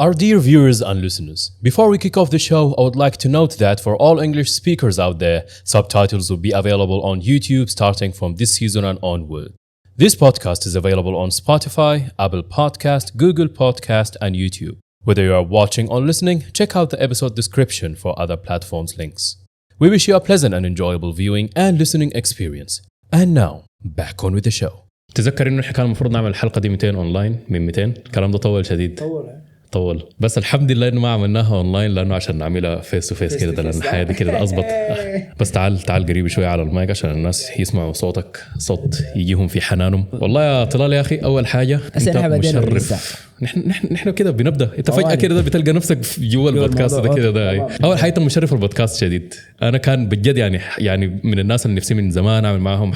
Our dear viewers and listeners, before we kick off the show, I would like to note that for all English speakers out there, subtitles will be available on YouTube starting from this season and onward. This podcast is available on Spotify, Apple Podcast, Google Podcast, and YouTube. Whether you are watching or listening, check out the episode description for other platforms' links. We wish you a pleasant and enjoyable viewing and listening experience. And now, back on with the show. تذكر إنه إحنا كان المفروض نعمل الحلقة دي 200 أونلاين من 200. الكلام ده طول شديد. طول بس الحمد لله إنه ما عملناها أونلاين لأنه عشان نعملها فيس تو فيس كده لأن الحياة دي كده أضبط. بس تعال قريب شوي على المايك عشان الناس يسمعوا صوتك صوت يجيهم في حنانهم. والله يا طلال يا أخي أول حاجة أنت مشرف. نحن كده بنبدأ انت فجأة كده بتلقى نفسك جوا البودكاست ده كده ده اول حاجه مشرف البودكاست شديد. انا كان بجد يعني من الناس اللي نفسي من زمان اعمل معاهم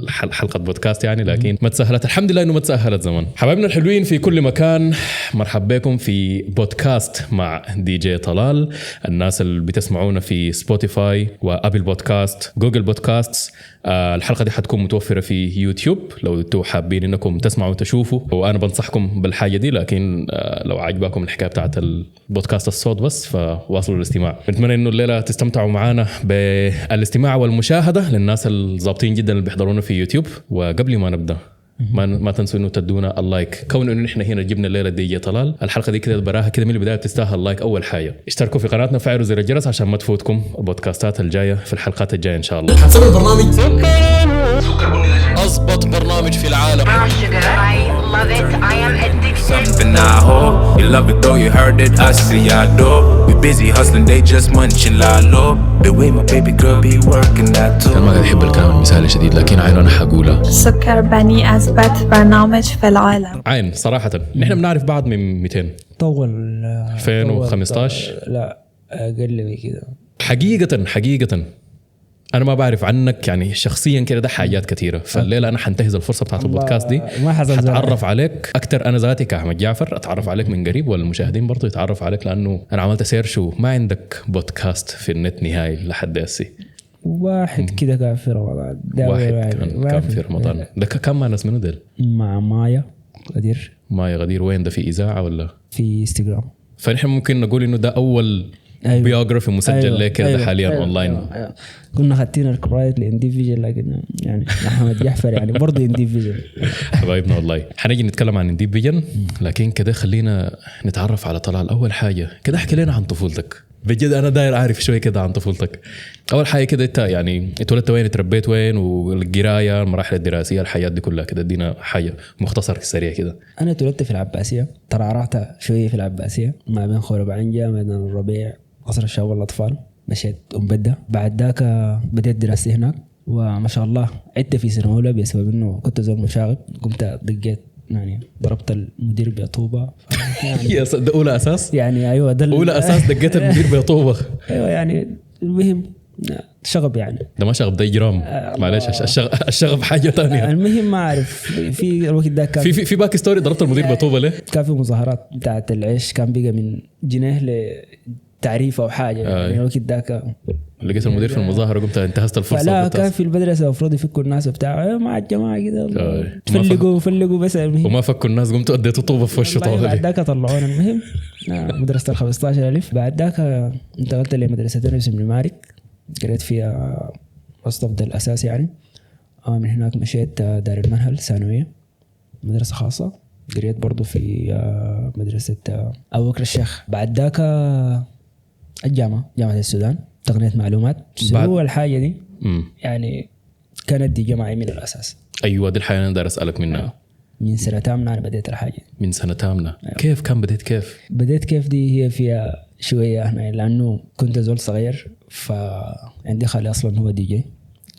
حلقه بودكاست يعني لكن ما تسهلت. الحمد لله انه ما تسهلت زمان. حبايبنا الحلوين في كل مكان مرحبا بكم في بودكاست مع دي جي طلال. الناس اللي بتسمعونا في سبوتيفاي وابل بودكاست جوجل بودكاست الحلقه دي حتكون متوفره في يوتيوب لو انتم حابين انكم تسمعوا وتشوفوا وانا بنصحكم بالحاجه دي. لكن لو عجبكم الحكايه بتاعت البودكاست الصوت بس فواصلوا الاستماع. نتمنى انه الليله تستمتعوا معنا بالاستماع والمشاهده للناس الضابطين جدا اللي بيحضرونا في يوتيوب. وقبل ما نبدا ما تنسوا انه تدونا اللايك. كون انه احنا هنا جبنا الليله دي جي طلال الحلقه دي كده براها كده من البدايه بتستاهل اللايك. اول حاجه اشتركوا في قناتنا وفعلوا زر الجرس عشان ما تفوتكم البودكاستات الجايه في الحلقات الجايه ان شاء الله. حنسوي البرنامج اضبط برنامج في العالم. Something I hope you love it though you heard it I see I do we busy hustling they just munching la low the way my baby girl be working that too. كان ما قاعد يحب الكلام المثالي شديد لكن عين انا حقولها. السكر بني اثبت برنامج في العالم. عين صراحه نحن بنعرف بعض من 200 طول 2015 لا اقل من كده. حقيقه انا ما بعرف عنك يعني شخصيا كده ده حاجات كثيره. فالليله انا حنتهز الفرصه بتاعت البودكاست دي حتعرف عليك اكثر. انا ذاتي كاحمد جعفر اتعرف عليك من قريب والمشاهدين برضو يتعرف عليك لانه انا عملت سيرش وما عندك بودكاست في النت نهائي لحد هسه. واحد كده كان في رمضان. واحد كان في رمضان. ده كم مع ناس منو ديل؟ مع مايا غدير. وين ده في اذاعه ولا في انستغرام؟ فنحن ممكن نقول انه ده اول بيوغرافي مسجل لك كده حاليا اونلاين. كنا خدتين الكوبرايت لانديفيجن لكن يعني احمد جعفر يعني برضه انديفيجن. حبايبنا والله حنيجي نتكلم عن انديفيجن لكن كده خلينا نتعرف على طلال. اول حاجه كده احكي لنا عن طفولتك بجد. انا داير اعرف شويه كده عن طفولتك. اول حاجه كده انت يعني اتولدت وين تربيت وين والقرايه المراحل الدراسيه الحياه دي كلها كده ادينا حاجه مختصر سريع كده. انا اتولدت في العباسيه ترعرعت شويه في العباسيه ما بين خوربعنجه ميدان الربيع قصر الشباب والاطفال. مشيت بدة بعد ذاك بديت دراستي هناك وما شاء الله عدت في سنه اولى بسبب انه كنت زول مشاغب. قمت دقيت يعني ضربت المدير بطوبه يعني يا ده اولى اساس يعني. ايوه ده اولى اساس دقيت المدير بطوبه. ايوه يعني المهم شغب يعني ده ما شغب ده اجرام. معلش الشغب حاجه ثانيه. المهم ما اعرف في الوقت ده كان في باك ستوري ضربت المدير بطوبه ليه؟ كان في مظاهرات بتاعت العيش كان بقى من جنيه لتعريف او حاجه يعني الوقت ده لقيت المدير في المظاهره قمت انتهزت الفرصه. لا كان في المدرسه المفروض يفكوا الناس بتاعه مع الجماعه كده فلقوا بس المهم وما فكوا الناس قمت اديته طوبه في وشه طوالي. بعد ذاك طلعونا المهم مدرسه ال 15000. بعد ذاك انتقلت لمدرسه تونس بن مالك قريت فيها مستوى الاساس يعني. من هناك مشيت دار المنهل ثانويه مدرسه خاصه. قريت برضو في مدرسه ابو بكر الشيخ. بعد ذاك جامعه السودان تقنيه معلومات. هو الحاجه دي يعني كانت دي جامعه من الاساس. ايوه دي الحاجه انا داير اسالك منها. من سنه تامنه انا بديت الحاجه. من سنه تامنه كيف كان بديت كيف دي هي فيها شويه هنا لانه كنت زول صغير فعندي خالي اصلا هو دي جي.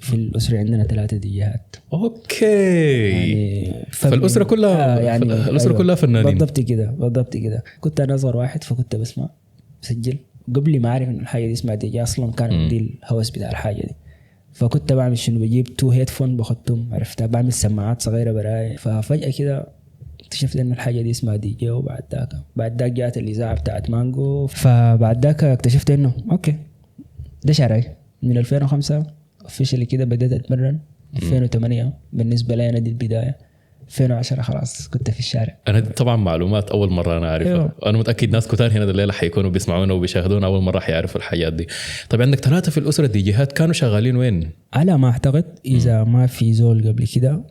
في الاسره عندنا 3 دي جيات. اوكي يعني فالاسره كلها يعني الاسره كلها فنانين. بالضبط كده. كنت انا اصغر واحد فكنت بسمع بسجل قبل ما اعرف ان الحاجه دي اسمها دي جي اصلا. كان عندي الهوس بتاع الحاجه دي فكنت بعمل شنو بجيب 2 هيدفون بخدتهم عرفتها بعمل سماعات صغيره براي. ففجاه كده اكتشفت ان الحاجه دي اسمها دي جي. وبعد ذاك جاءت الاذاعه بتاعت مانجو. فبعد ذاك اكتشفت انه اوكي ده شرعي. من 2005 officially كده بدأت أتمرن. 2008 بالنسبة لي أنا دي البداية. 2010 خلاص كنت في الشارع. انا طبعا معلومات اول مره انا اعرفها. أيوه. انا متاكد ناس كتار هنا الليله حيكونوا بيسمعونا وبيشاهدونا اول مره حيعرفوا الحاجات دي. طيب عندك 3 في الاسره دي جهات كانوا شغالين وين؟ على ما اعتقد اذا ما في زول قبل كده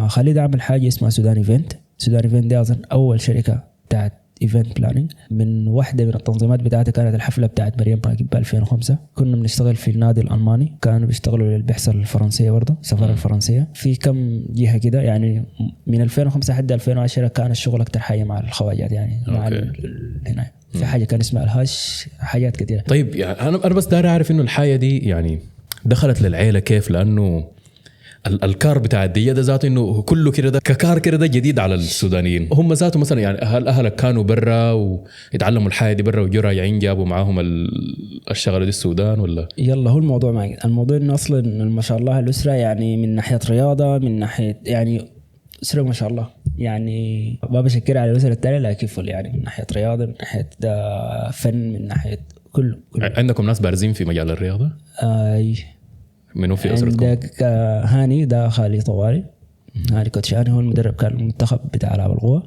خالد عمل حاجه اسمها سودان ايفنت. سودان ايفنت دي اظن اول شركه بتاعت ايفنت بلاننج. من واحده من التنظيمات بتاعتها كانت الحفله بتاعت مريم راكب ب 2005. كنا بنشتغل في النادي الالماني، كانوا بيشتغلوا للبعثه الفرنسيه برضه، السفاره الفرنسيه في كم جهه كده يعني. من 2005 لحد 2010 كان الشغل اكثر حاجه مع الخواجات يعني مع هنا في حاجه كان اسمها الهاش، حاجات كثيره. طيب يعني انا بس داري اعرف انه الحاجه دي يعني دخلت للعيله كيف، لانه الكار بتاع الدية ده ذاته انه كله كده ده ككار كده ده جديد على السودانيين. هم ذاته مثلا يعني اهلك كانوا برا ويتعلموا الحياه دي برا وجوا راجعين جابوا معاهم الشغله دي السودان ولا؟ يلا هو الموضوع معي. الموضوع انه اصلا ما شاء الله الاسره يعني من ناحيه رياضه، من ناحيه يعني اسره ما شاء الله يعني ما بشكر على الاسره الثانيه، لكن فل يعني من ناحيه رياضه، من ناحيه ده فن، من ناحيه كله. عندكم ناس بارزين في مجال الرياضه؟ منو في أسرتكم؟ عندك هاني ده خالي طوالي. هاني كوتشاني هو المدرب كان المنتخب بتاع ألعاب القوى،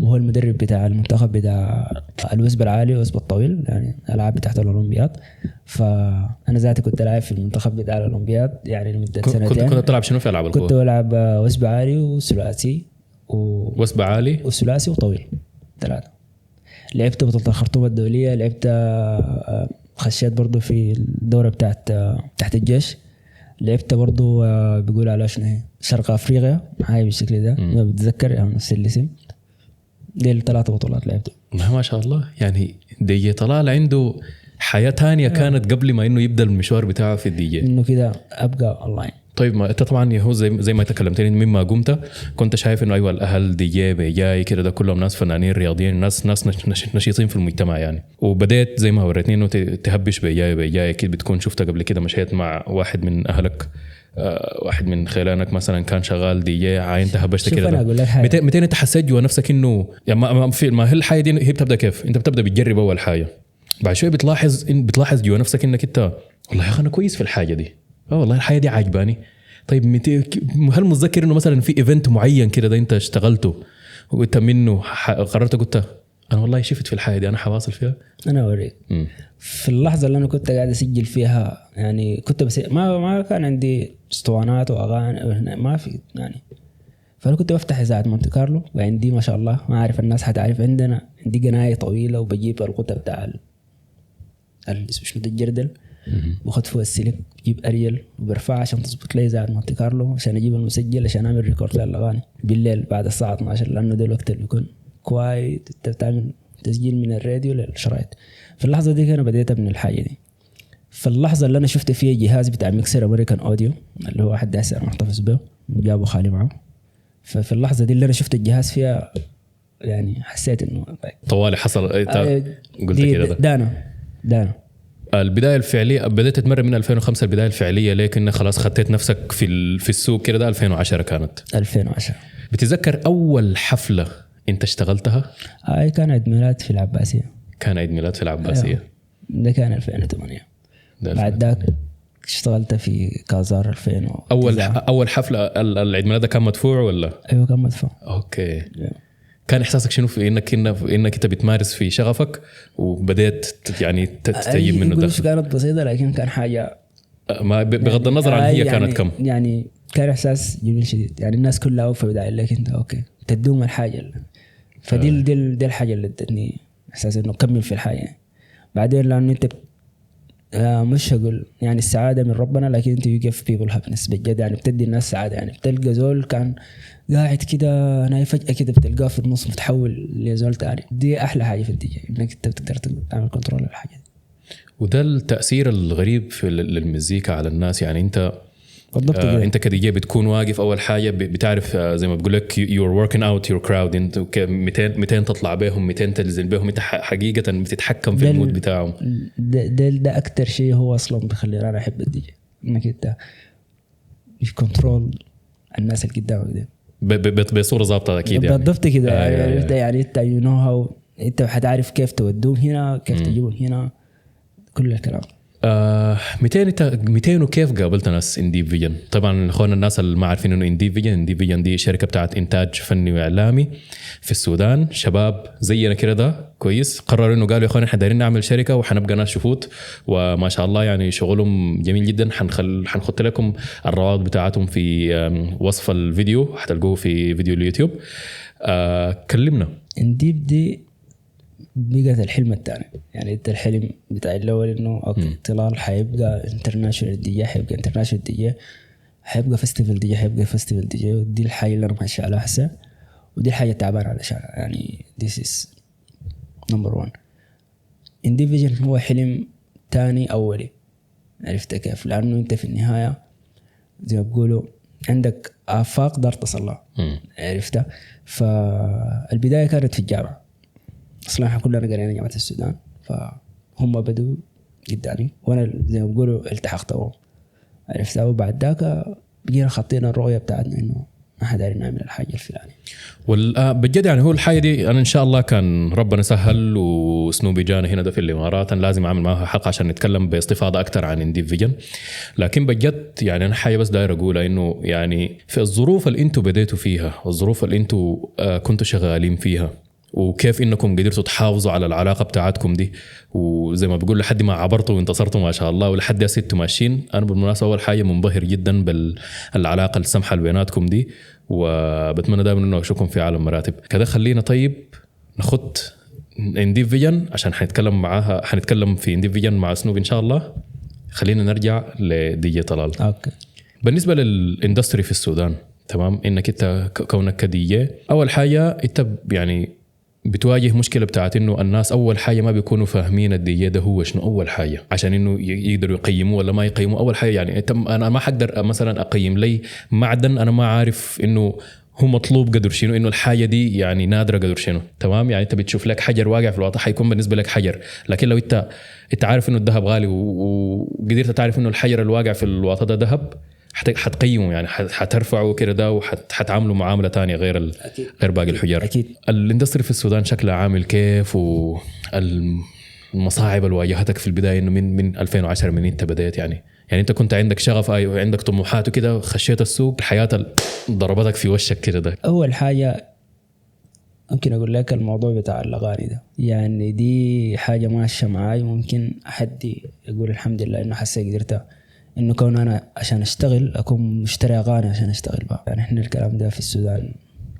وهو المدرب بتاع المنتخب بتاع الوثب العالي والوثب الطويل يعني ألعاب بتاعت الأولمبياد. فأنا ذاتي كنت لاعب في المنتخب بتاع الأولمبياد يعني لمدة سنتين. كنت تلعب شنو في ألعاب القوى؟ كنت بلعب وثب عالي وثلاثي وثب عالي وثلاثي وطويل 3. لعبت بطولة الخرطوم الدولية، لعبت خشيت برضو في الدورة تحت الجيش. لعبت برضو بيقول على شنو هي شرق افريقيا هاي بالشكل ده ما بتذكر يعني نفس الاسم. دي 3 بطولات لعبته. ما شاء الله. يعني دي طلال عنده حياة تانية كانت قبل ما انه يبدا المشوار بتاعه في الدي جي، انه كده ابقى اونلاين. طيب ما انت طبعا هو زي ما تكلمتني مما قمت كنت شايف انه ايوه الاهل دي جاي كده ده كلهم ناس فنانين رياضيين، ناس نشيطين في المجتمع يعني. وبدأت زي ما وريتني انه تهبش بيجاي اكيد بتكون شفتها قبل كده، مشيت مع واحد من اهلك واحد من خلانك مثلا كان شغال دي جي عاين تهبشت كده. متى انت حسيت جوا نفسك انه يعني ما هي الحاجه دي هي بتبدا كيف؟ انت بتبدا بتجرب اول حاجه، بعد شوي بتلاحظ جوا نفسك انك انت والله يا اخي انا كويس في الحاجه دي، والله الحاجه دي عجباني. طيب هل متذكر انه مثلا في ايفنت معين كده ده انت اشتغلته وانت منه قررت قلت انا والله شفت في الحاجه دي انا حواصل فيها؟ انا اوريك في اللحظه اللي انا كنت قاعد اسجل فيها يعني كنت بس ما كان عندي اسطوانات واغاني ما في يعني. فانا كنت بفتح اذاعه مونte كارلو وعندي ما شاء الله ما عارف الناس حتعرف عندي قنايه طويله وبجيب القطه بتاع اسمه الجردل باخذ فوق السلك بجيب اريل وبرفعها عشان تظبط لي اذاعه مونte كارلو عشان اجيب المسجل عشان اعمل ريكورد للاغاني بالليل بعد الساعه 12 لانه ده الوقت اللي بيكون كويس بتعمل تسجيل من الراديو للشرايط. في اللحظه دي انا بديت من الحاجه دي. في اللحظه اللي انا شفت فيها جهاز بتاع ميكسر امريكان اوديو اللي هو واحد هسه محتفظ به جابه خالي معه. ففي اللحظه دي اللي انا شفت الجهاز فيها يعني حسيت انه طوالي حصل قلت كده دانا البدايه الفعليه بدأت تتمرن من 2005 البدايه الفعليه، لكن خلاص خطيت نفسك في السوق كده ده 2010 كانت 2010. بتتذكر اول حفله انت اشتغلتها؟ كان عيد ميلاد في العباسيه. كان عيد ميلاد في العباسيه ده كان 2008. بعد ذاك اشتغلت في كازار 2009. اول حفله العيد ميلاد كان مدفوع ولا؟ ايوه كان مدفوع. اوكي. كان احساسك شنو في انك انت بتمارس في شغفك وبدأت يعني تتجيب منه دخل؟ كانت بسيطه لكن كان حاجه ما بغض النظر عن هي يعني كانت كم يعني كان احساس جميل شديد يعني. الناس كلها واقفه بداعي لك انت اوكي تدوم الحاجه فدي دي الحاجه اللي ادتني احساس انه كمل في الحياه. بعدين لانه انت مش هقول يعني السعاده من ربنا لكن انت you give people happiness بجد يعني بتدي الناس سعاده يعني. بتلقى زول كان قاعد كده انا فجاه كده بتلقاه في النص متحول لزول تاني. دي احلى حاجه في الدي جي انك انت بتقدر تعمل كنترول للحاجه دي. وده التاثير الغريب في للمزيكا على الناس يعني. انت انت كدي جي بتكون واقف اول حاجه بتعرف زي ما بقول لك you're working out your crowd. انت 200 تطلع بهم 200 تنزل بهم. انت حقيقه بتتحكم في المود بتاعهم. ده اكتر شيء هو اصلا بيخليني انا احب الدي جي انك انت كنترول الناس اللي قدامك دي بصوره ظابطه اكيد يعني. بالضبط كده يعني انت يو نو هاو انت حتعرف كيف تودوهم هنا كيف تجيبهم هنا كل الكلام. 200 وكيف قابلت ناس اندي فيجن؟ طبعا اخواننا الناس اللي ما عارفين انه اندي فيجن دي شركه بتاعت انتاج فني واعلامي في السودان. شباب زينا كده ده كويس قرروا انه قالوا يا اخوان احنا دايرين نعمل شركه وحنبقى ناس شفوت، وما شاء الله يعني شغلهم جميل جدا. حنحط لكم الروابط بتاعتهم في وصف الفيديو، حتلقوه في فيديو اليوتيوب. كلمنا. انديب دي بقت الحلم الثاني، يعني انت الحلم بتاع الاول انه طلال حيبقى انترناشونال دي جي، حيبقى انترناشونال دي جي، حيبقى فيستيفال دي جي، حيبقى فيستيفال دي جي. ودي الحاجه اللي انا ماشي على هسه، ودي الحاجه تعبان علشان يعني this is number one. Individual هو حلم تاني اولي، عرفت كيف؟ لانه انت في النهايه زي ما بقولوا عندك آفاق دار تصلها، عرفتها. فالبدايه كانت في الجامعه، اصلا احنا كلنا قرينا جامعه السودان، فهم بدوا قدامي وانا زي ما بقولوا التحقتهم، عرفتها. وبعد ذاك بقينا خطينا الرؤيه بتاعتنا انه احنا دايرين نعمل الحاجه الفلانيه. بجد يعني هو الحاجه دي انا ان شاء الله كان ربنا سهل وسنوبي جانا هنا ده في الامارات، انا لازم اعمل معها حلقه عشان نتكلم باستفاضه اكثر عن اندي فيجن. لكن بجد يعني انا حاجه بس داير اقولها انه يعني في الظروف اللي انتم بديتوا فيها والظروف اللي انتم كنتوا شغالين فيها، وكيف انكم قدرتوا تحافظوا على العلاقه بتاعتكم دي، وزي ما بقول لحد ما عبرتوا وانتصرتوا ما شاء الله، ولحد هسه ماشيين. انا بالمناسبه اول حاجه منبهر جدا بالعلاقه السمحه اللي بيناتكم دي، وبتمنى دائما انه اشوفكم في عالم مراتب كده. خلينا طيب نخط اندي فيجن عشان حنتكلم في اندي فيجن مع سنوب ان شاء الله. خلينا نرجع لدي جي طلال. اوكي. بالنسبه للاندستري في السودان، تمام، انك انت كونك كدي جي، اول حاجه انت يعني بتواجه مشكله بتاعت انه الناس اول حاجه ما بيكونوا فاهمين الدي جي ده هو شنو اول حاجه عشان انه يقدروا يقيموه ولا ما يقيموه. اول حاجه يعني انا ما حقدر مثلا اقيم لي معدن انا ما عارف انه هو مطلوب قدر شنو، انه الحاجه دي يعني نادره قدر شنو، تمام. يعني انت بتشوف لك حجر واقع في الواطه حيكون بالنسبه لك حجر، لكن لو انت عارف انه الذهب غالي وقدرت تعرف انه الحجر الواقع في الواطه ده ذهب، حتقيمه يعني حترفعه كده ده وحتعامله معامله تانية غير باقي الحجار. اكيد. الاندستري في السودان شكلها عامل كيف، والمصاعب اللي واجهتك في البدايه انه من 2010 من انت بديت يعني انت كنت عندك شغف وعندك طموحات وكده، خشيت السوق الحياه ضربتك في وشك كده ده. اول حاجه ممكن اقول لك الموضوع بتاع الاغاني ده، يعني دي حاجه ماشيه معاي. ممكن احدي اقول الحمد لله انه حسيت قدرت انه كون انا عشان اشتغل اكون مشتري اغاني عشان اشتغل بها. يعني احنا الكلام ده في السودان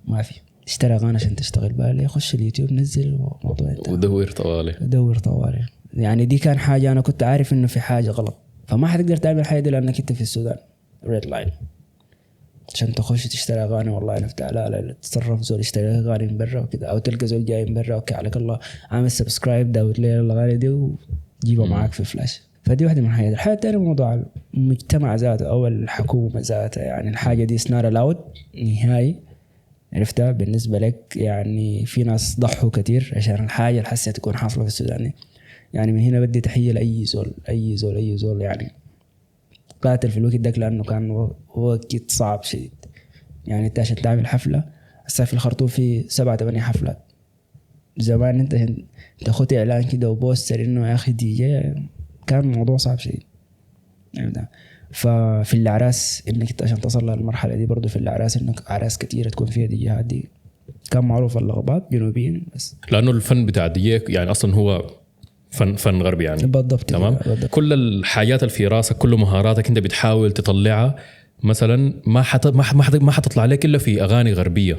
ما في تشتري اغاني عشان تشتغل بها، اللي يخش اليوتيوب نزل وموضوع انتهى. ودور طوالي. يعني دي كان حاجه انا كنت عارف انه في حاجه غلط، فما حتقدر تعمل حاجه دي لانك انت في السودان ريد لاين عشان تخش تشتري اغاني. والله نفتح لا تتصرف زول يشتري اغاني من برا وكذا، او تلقى زول جاي من برا اوكي عليك الله عامل سبسكرايب داود لي الاغاني دي وجيبها معاك في فلاش. فدي واحدة من الحاجات. الحاجة الثانية موضوع المجتمع ذاته أو الحكومة ذاتها، يعني الحاجة دي سنارة لاود نهائي، عرفتها بالنسبة لك. يعني في ناس ضحوا كتير عشان الحاجة اللي حسيت تكون حاصلة في السودان. يعني من هنا بدي تحية لأي زول يعني قاتل في الوقت داك، لأنه كان وقت صعب شديد. يعني انت عشان تعمل حفلة هسه في الخرطوم في 7-8 حفلات. زمان انت خدت إعلان كده وبوستر إنه يا أخي دي جي، كان موضوع صعب شديد. ففي الأعراس إنك أنت عشان تصل للمرحلة دي، برضو في الأعراس إنك أعراس كتيرة تكون فيها دي جي، دي كان معروف اللغبات جنوبيين بس، لأنه الفن بتاع الدي جي يعني أصلا هو فن غربي يعني. بالضبط. تمام. بالضبط. كل الحاجات اللي في راسك، كل مهاراتك أنت بتحاول تطلعها مثلا ما حتطلع لك إلا في أغاني غربية.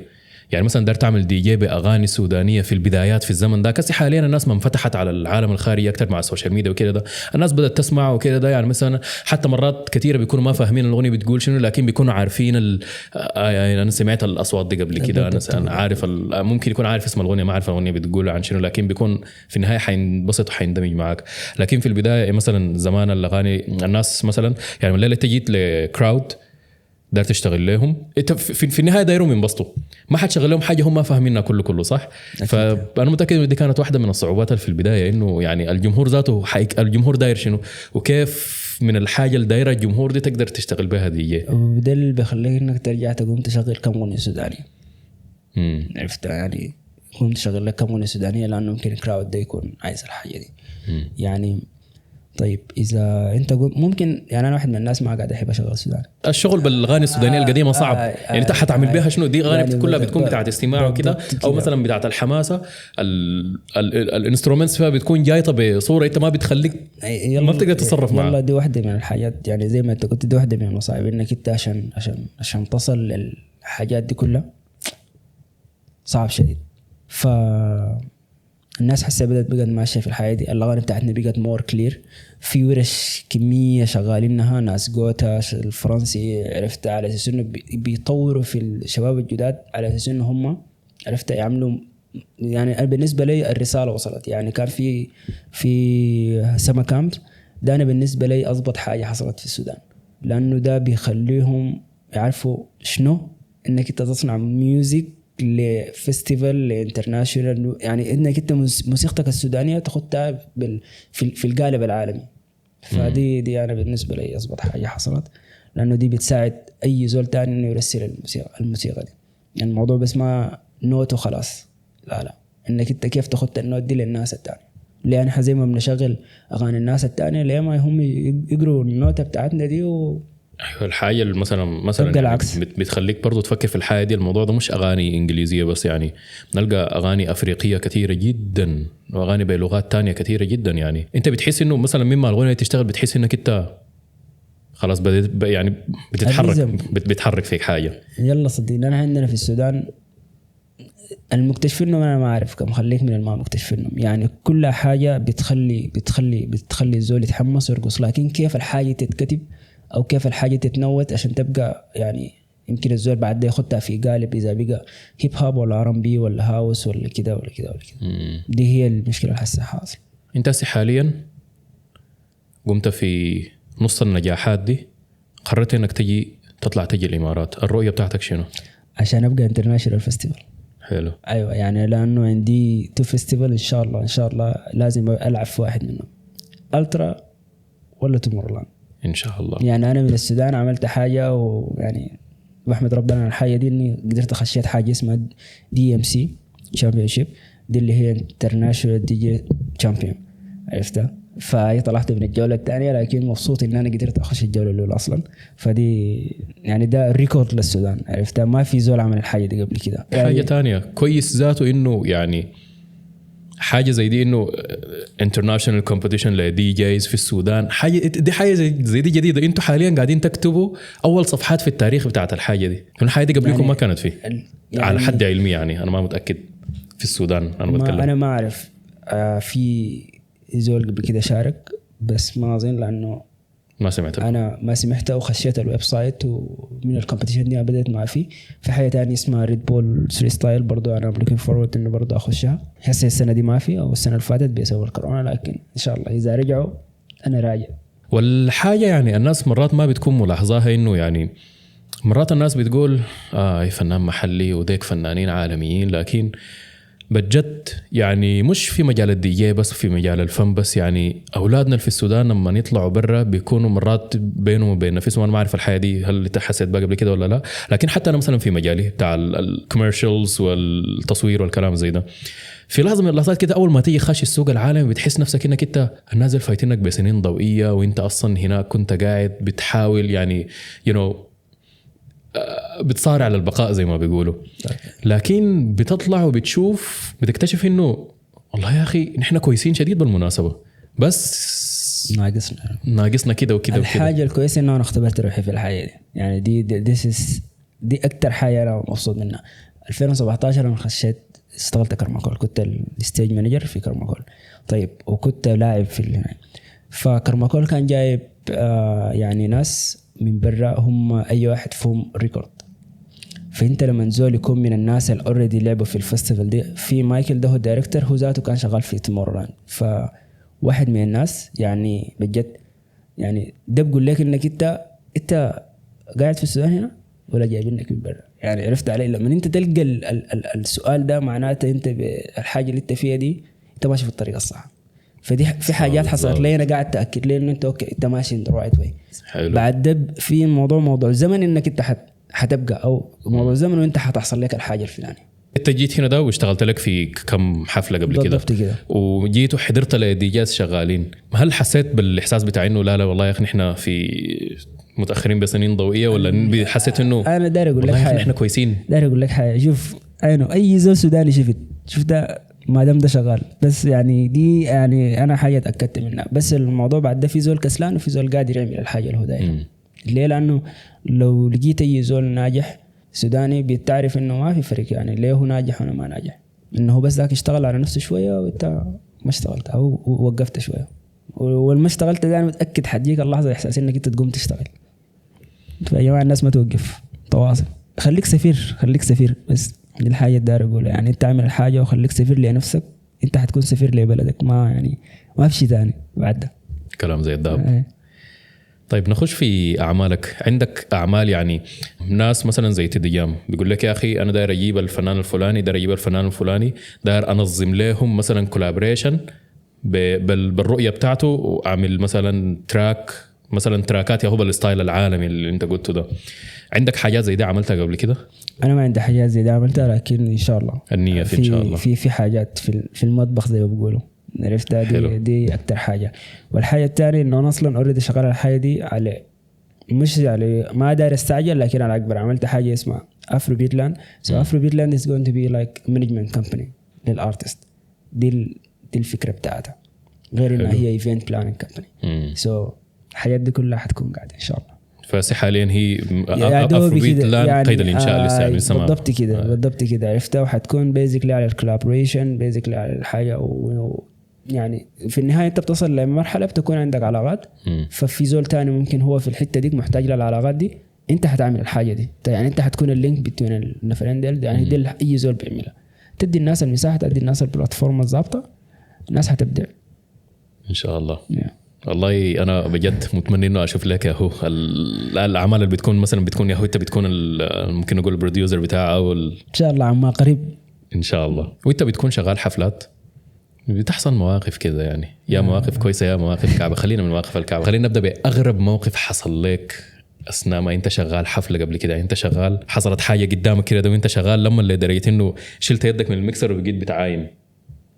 يعني مثلا دار تعمل دي جي باغاني سودانيه في البدايات في الزمن ده. كسي حاليا الناس ما انفتحت على العالم الخارجي اكثر مع السوشيال ميديا وكده ده، الناس بدات تسمع وكده ده. يعني مثلا حتى مرات كثيره بيكونوا ما فاهمين الاغنيه بتقول شنو، لكن بيكونوا عارفين يعني انا سمعت الاصوات دي قبل كده، انا عارف ممكن يكون عارف اسم الاغنيه ما عارف الاغنيه بتقول عن شنو، لكن بيكون في النهايه حينبسط وحيندمج معك. لكن في البدايه مثلا زمان الاغاني الناس مثلا يعني من الليله تجيت لكراود دار تشتغل لهم، انت في النهايه دايرهم ينبسطوا، ما حد شغل لهم حاجه هم ما فاهمينها كله صح. فانا متاكد ان دي كانت واحده من الصعوبات في البدايه، انه يعني الجمهور ذاته الجمهور داير شنو، وكيف من الحاجه اللي دايره الجمهور دي تقدر تشتغل بها دي. وده اللي بيخليك انك ترجع تقوم تشغل كم اغنيه سودانيه. عرفت يعني قوم تشغل لك كم اغنيه سودانيه، لانه ممكن الكراود ده يكون عايز الحاجه دي. يعني طيب اذا انت ممكن يعني انا واحد من الناس ما قاعد احب اشغل سوداني. الشغل بالاغاني السودانيه القديمه صعب يعني انت حتعمل بها شنو؟ دي اغاني يعني كلها بتكون بتاعت استماع وكده او مثلا بتاعت الحماسه الانسترومنتس فيها بتكون جايطه بصوره انت ما بتخليك ما بتقدر تتصرف معها. والله دي واحده من الحاجات يعني زي ما انت قلت دي واحده من المصاعب انك انت عشان تصل للحاجات دي كلها صعب شديد. الناس حسها بدأت بقت ماشية في الحياة دي. الأغاني بتاعتنا بقت مور كلير. في ورش كمية شغالينها ناس جوتا الفرنسي عرفت على أساس إنه بيطوروا في الشباب الجداد على أساس إنه هم عرفت يعملوا يعني. بالنسبة لي الرسالة وصلت يعني. كان في سما كامب ده أنا بالنسبة لي أضبط حاجة حصلت في السودان لأنه ده بيخليهم يعرفوا شنو إنك أنت تصنع ميوزك لفستيفال انترناشونال يعني انك انت موسيقتك السودانيه تاخدها في القالب العالمي. فدي انا بالنسبه لي اضبط حاجه حصلت لانه دي بتساعد اي زول تاني انه يرسل الموسيقى دي. يعني الموضوع بس ما نوت وخلاص لا انك انت كيف تاخد النوت دي للناس التانية. لان زي ما بنشغل اغاني الناس التانية ليه ما هم يقروا النوتة بتاعتنا دي ايوه الحاجه اللي مثلا يعني بتخليك برضو تفكر في الحاجه دي. الموضوع ده مش اغاني انجليزيه بس يعني نلقى اغاني افريقيه كثيره جدا واغاني بلغات تانية كثيره جدا. يعني انت بتحس انه مثلا مما الاغنيه تشتغل بتحس انك انت خلاص بدأت يعني بتحرك فيك حاجه. يلا صدقني انا عندنا في السودان المكتشفينهم انا ما اعرف كم خليك من الما مكتشفينهم يعني. كل حاجه بتخلي الزول يتحمس ويرقص لكن كيف الحاجه تتكتب او كيف الحاجه تتنوت عشان تبقى يعني يمكن الزول بعد ده ياخدها في قالب اذا بقى هيب هوب ولا ار&بي ولا هاوس ولا كده ولا كده ولا كده. دي هي المشكله اللي حاسه حاصل. انت حاليا قمت في نص النجاحات دي قررت انك تطلع تجي الامارات. الرؤيه بتاعتك شنو؟ عشان ابقى انترناشونال فيستيفال. حلو. ايوه يعني لانه عندي 2 فيستيفال ان شاء الله لازم العب في واحد منهم الترا ولا تومورلاند ان شاء الله. يعني انا من السودان عملت حاجه ويعني بحمد ربنا على الحاجه دي اني قدرت اخشيت حاجه اسمها DMC Championship دي اللي هي انترناشونال دي جي تشامبيون عرفتها. فهي طلعت من الجوله الثانيه لكن مبسوط ان انا قدرت اخش الجوله الاولى اصلا. فدي يعني ده ريكورد للسودان عرفتها. ما في زول عمل الحاجه دي قبل كده. حاجه تانية كويس ذاته انه يعني حاجه زي دي انه انترناشونال كومبيتيشن لدي جايز في السودان. حاجه زي دي جديده. انتوا حاليا قاعدين تكتبوا اول صفحات في التاريخ بتاعت الحاجه دي. الحاجه دي قبلكم يعني ما كانت فيه يعني على حد علمي يعني. انا ما متاكد في السودان. انا ما اعرف في زول قبل كده شارك بس ما اظن لانه ما سمعت. انا ما سمعتها وخشيت الويب سايت ومن الكومبيتيشن دي بدأت معي فيه. في حاجه ثانيه اسمها ريد بول 3 ستايل برضو انا لوكينج فورورد انه برضو اخشها. هسه السنه دي ما في او السنه اللي فاتت بسبب الكورونا لكن ان شاء الله اذا رجعوا انا راجع. والحاجه يعني الناس مرات ما بتكون ملاحظاها انه يعني مرات الناس بتقول فنان محلي وديك فنانين عالميين لكن بجد يعني مش في مجال الدي جي بس في مجال الفن بس. يعني اولادنا في السودان لما يطلعوا برا بيكونوا مرات بينهم وبين نفسهم. انا ما اعرف الحياه دي هل انت حسيت بها قبل كده ولا لا لكن حتى انا مثلا في مجالي بتاع الكوميرشلز والتصوير والكلام زي ده في لحظه من اللحظات كده اول ما تيجي خش السوق العالمي بتحس نفسك انك انت النازل فايتينك بسنين ضوئيه وانت اصلا هناك كنت قاعد بتحاول يعني بتصارع على البقاء زي ما بيقولوا. لكن بتطلع وبتشوف بتكتشف والله يا أخي نحن كويسين شديد بالمناسبة بس ناقصنا كده وكده. الحاجة الكويسة إنه أنا اختبرت روحي في الحياة دي يعني. دي أكتر حاجة أنا مبسوط منها. 2017 أنا خشيت اشتغلت كرماكول. كنت الستيج مانجر في كرماكول. طيب وكنت لاعب في فكرماكول كان جايب يعني ناس من برا هم أي واحد فيهم ريكورد. فأنت لما نزول يكون من الناس اللي already لعبوا في الفستيفال دي. في مايكل ده هو الدايركتور هو ذاته كان شغال في تومورلاند. فواحد من الناس يعني بجد يعني ده بقول لك إنك أنت قاعد في السودان هنا ولا جايبينك من برا يعني. عرفت علي لما أنت تلقى السؤال ده معناته أنت الحاجة اللي أنت فيها دي أنت ماشي في الطريقة الصح. فدي في حاجات حصلت لي انا قاعد تاكد لي انه انت اوكي انت ماشي ان رايت واي. بعد ده في موضوع الزمن انك انت حتبقى او موضوع الزمن وانت حتحصل لك الحاجه الفلانيه. انت جيت هنا ده واشتغلت لك في كم حفله قبل كده بالضبط كده. وجيت وحضرت لدي جاز شغالين، هل حسيت بالاحساس بتاع انه لا والله يا اخي احنا في متاخرين بسنين ضوئيه، ولا حسيت انه انا داير اقول لك حاجه، احنا كويسين؟ داير اقول لك حاجه، شوف اي زول سوداني شفت ما دام ده شغال، بس يعني دي يعني انا حاجه اتاكدت منها، بس الموضوع بعد ده في زول كسلان وفي زول قادر يعمل الحاجه اللي هو داير. ليه؟ لانه لو لقيت اي زول ناجح سوداني بيتعرف انه ما في فرق، يعني ليه هو ناجح وانا ما ناجح، انه هو بس ذاك اشتغل على نفسه شويه وانت ما اشتغلت او وقفت شويه، والما اشتغلت ده انا متاكد حديك اللحظه احساس انك انت تقوم تشتغل. فيا جماعه الناس ما توقف، تواصل، خليك سفير بس دي الحاجه الدار اقولها، يعني انت اعمل الحاجه وخليك سفير لنفسك، انت حتكون سفير لبلدك، ما يعني ما في شيء ثاني بعد ده. كلام زي الدهب. طيب نخش في اعمالك. عندك اعمال يعني ناس مثلا زي تديام بيقول لك يا اخي انا داير اجيب الفنان الفلاني، داير اجيب الفنان الفلاني، داير انظم لهم مثلا كولابريشن بالرؤيه بتاعته، واعمل مثلا تراكات يا هو بالستايل العالمي اللي انت قلته ده. عندك حاجات زي دي عملتها قبل كده؟ انا ما عندي حاجات زي دي عملتها، لكن ان شاء الله النية في ان شاء الله في حاجات في المطبخ زي ما بيقولوا عرفتها. دي اكتر حاجه. والحاجه الثانيه انه انا اصلا اوريدي شغال على الحاجه دي، على مش على ما داير استعجل، لكن على اكبر. عملت حاجه اسمها افرو بيتلاند. سو افرو بيتلاند از جوينج تو بي لايك مانجمنت كومباني للارتست. دي الفكره بتاعتها، غير انها هي ايفنت بلاننج كومباني. سو الحاجات دي كلها حتكون قاعده ان شاء الله. فسي حاليا هي افروبيت يعني قيد الانشاء لسه يعني لسه بالضبط كده عرفتها. وحتكون بيزيكلي على الكولابوريشن، بيزيكلي على الحاجه يعني في النهايه انت بتصل لمرحله بتكون عندك علاقات، ففي زول تاني ممكن هو في الحته دي محتاج للعلاقات دي، انت حتعمل الحاجه دي، يعني انت حتكون اللينك بين النفرين ديل، يعني دي اي زول بيعملها. تدي الناس المساحه، تدي الناس البلاتفورم الضابطه، الناس حتبدع ان شاء الله. والله انا بجد متمنى انه اشوف لك ياهو الاعمال اللي بتكون ياهو انت بتكون ممكن نقول البروديوسر بتاعها ان شاء الله عما قريب ان شاء الله. وانت بتكون شغال حفلات، بتحصل مواقف كده يعني، يا مواقف كويسه يا مواقف كعبه. خلينا من مواقف الكعبه، خلينا نبدا باغرب موقف حصل لك اثناء ما انت شغال حفله قبل كده. انت شغال حصلت حاجه قدامك كده وانت شغال، لما اللي دريت انه شلت يدك من المكسر وبقيت بتعاين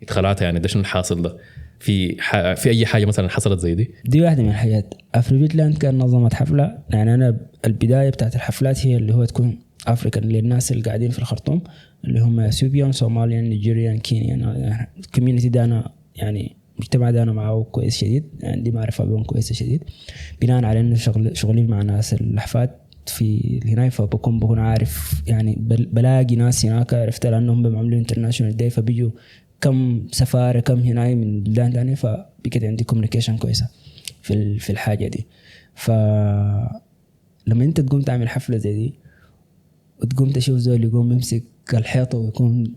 اتخلعت، يعني ده شنو الحاصل ده؟ في اي حاجه مثلا حصلت زي دي واحده من الحاجات. افرو بيتلاند كان نظمت حفله، يعني انا البدايه بتاعت الحفلات هي اللي هو تكون افريكان للناس اللي قاعدين في الخرطوم، اللي هم اثيوبيان، صوماليان، نيجيريان، كينيان. الكوميونتي ده انا يعني المجتمع ده انا معه كويس شديد، عندي معرفه بهم كويسه شديد، بناء على انه شغلين مع ناس الاحفاد في هناك، فبكون عارف يعني بلاقي ناس هناك عرفت لانهم بيعملوا انترناشونال داي، فبيجوا كم سفاره كم هنا من بلدان ثانيه، فبقيت عندي كوميونيكيشن كويسه في الحاجه دي. فلما انت تقوم تعمل حفله زي دي وتقوم تشوف زول يقوم يمسك الحيطه ويكون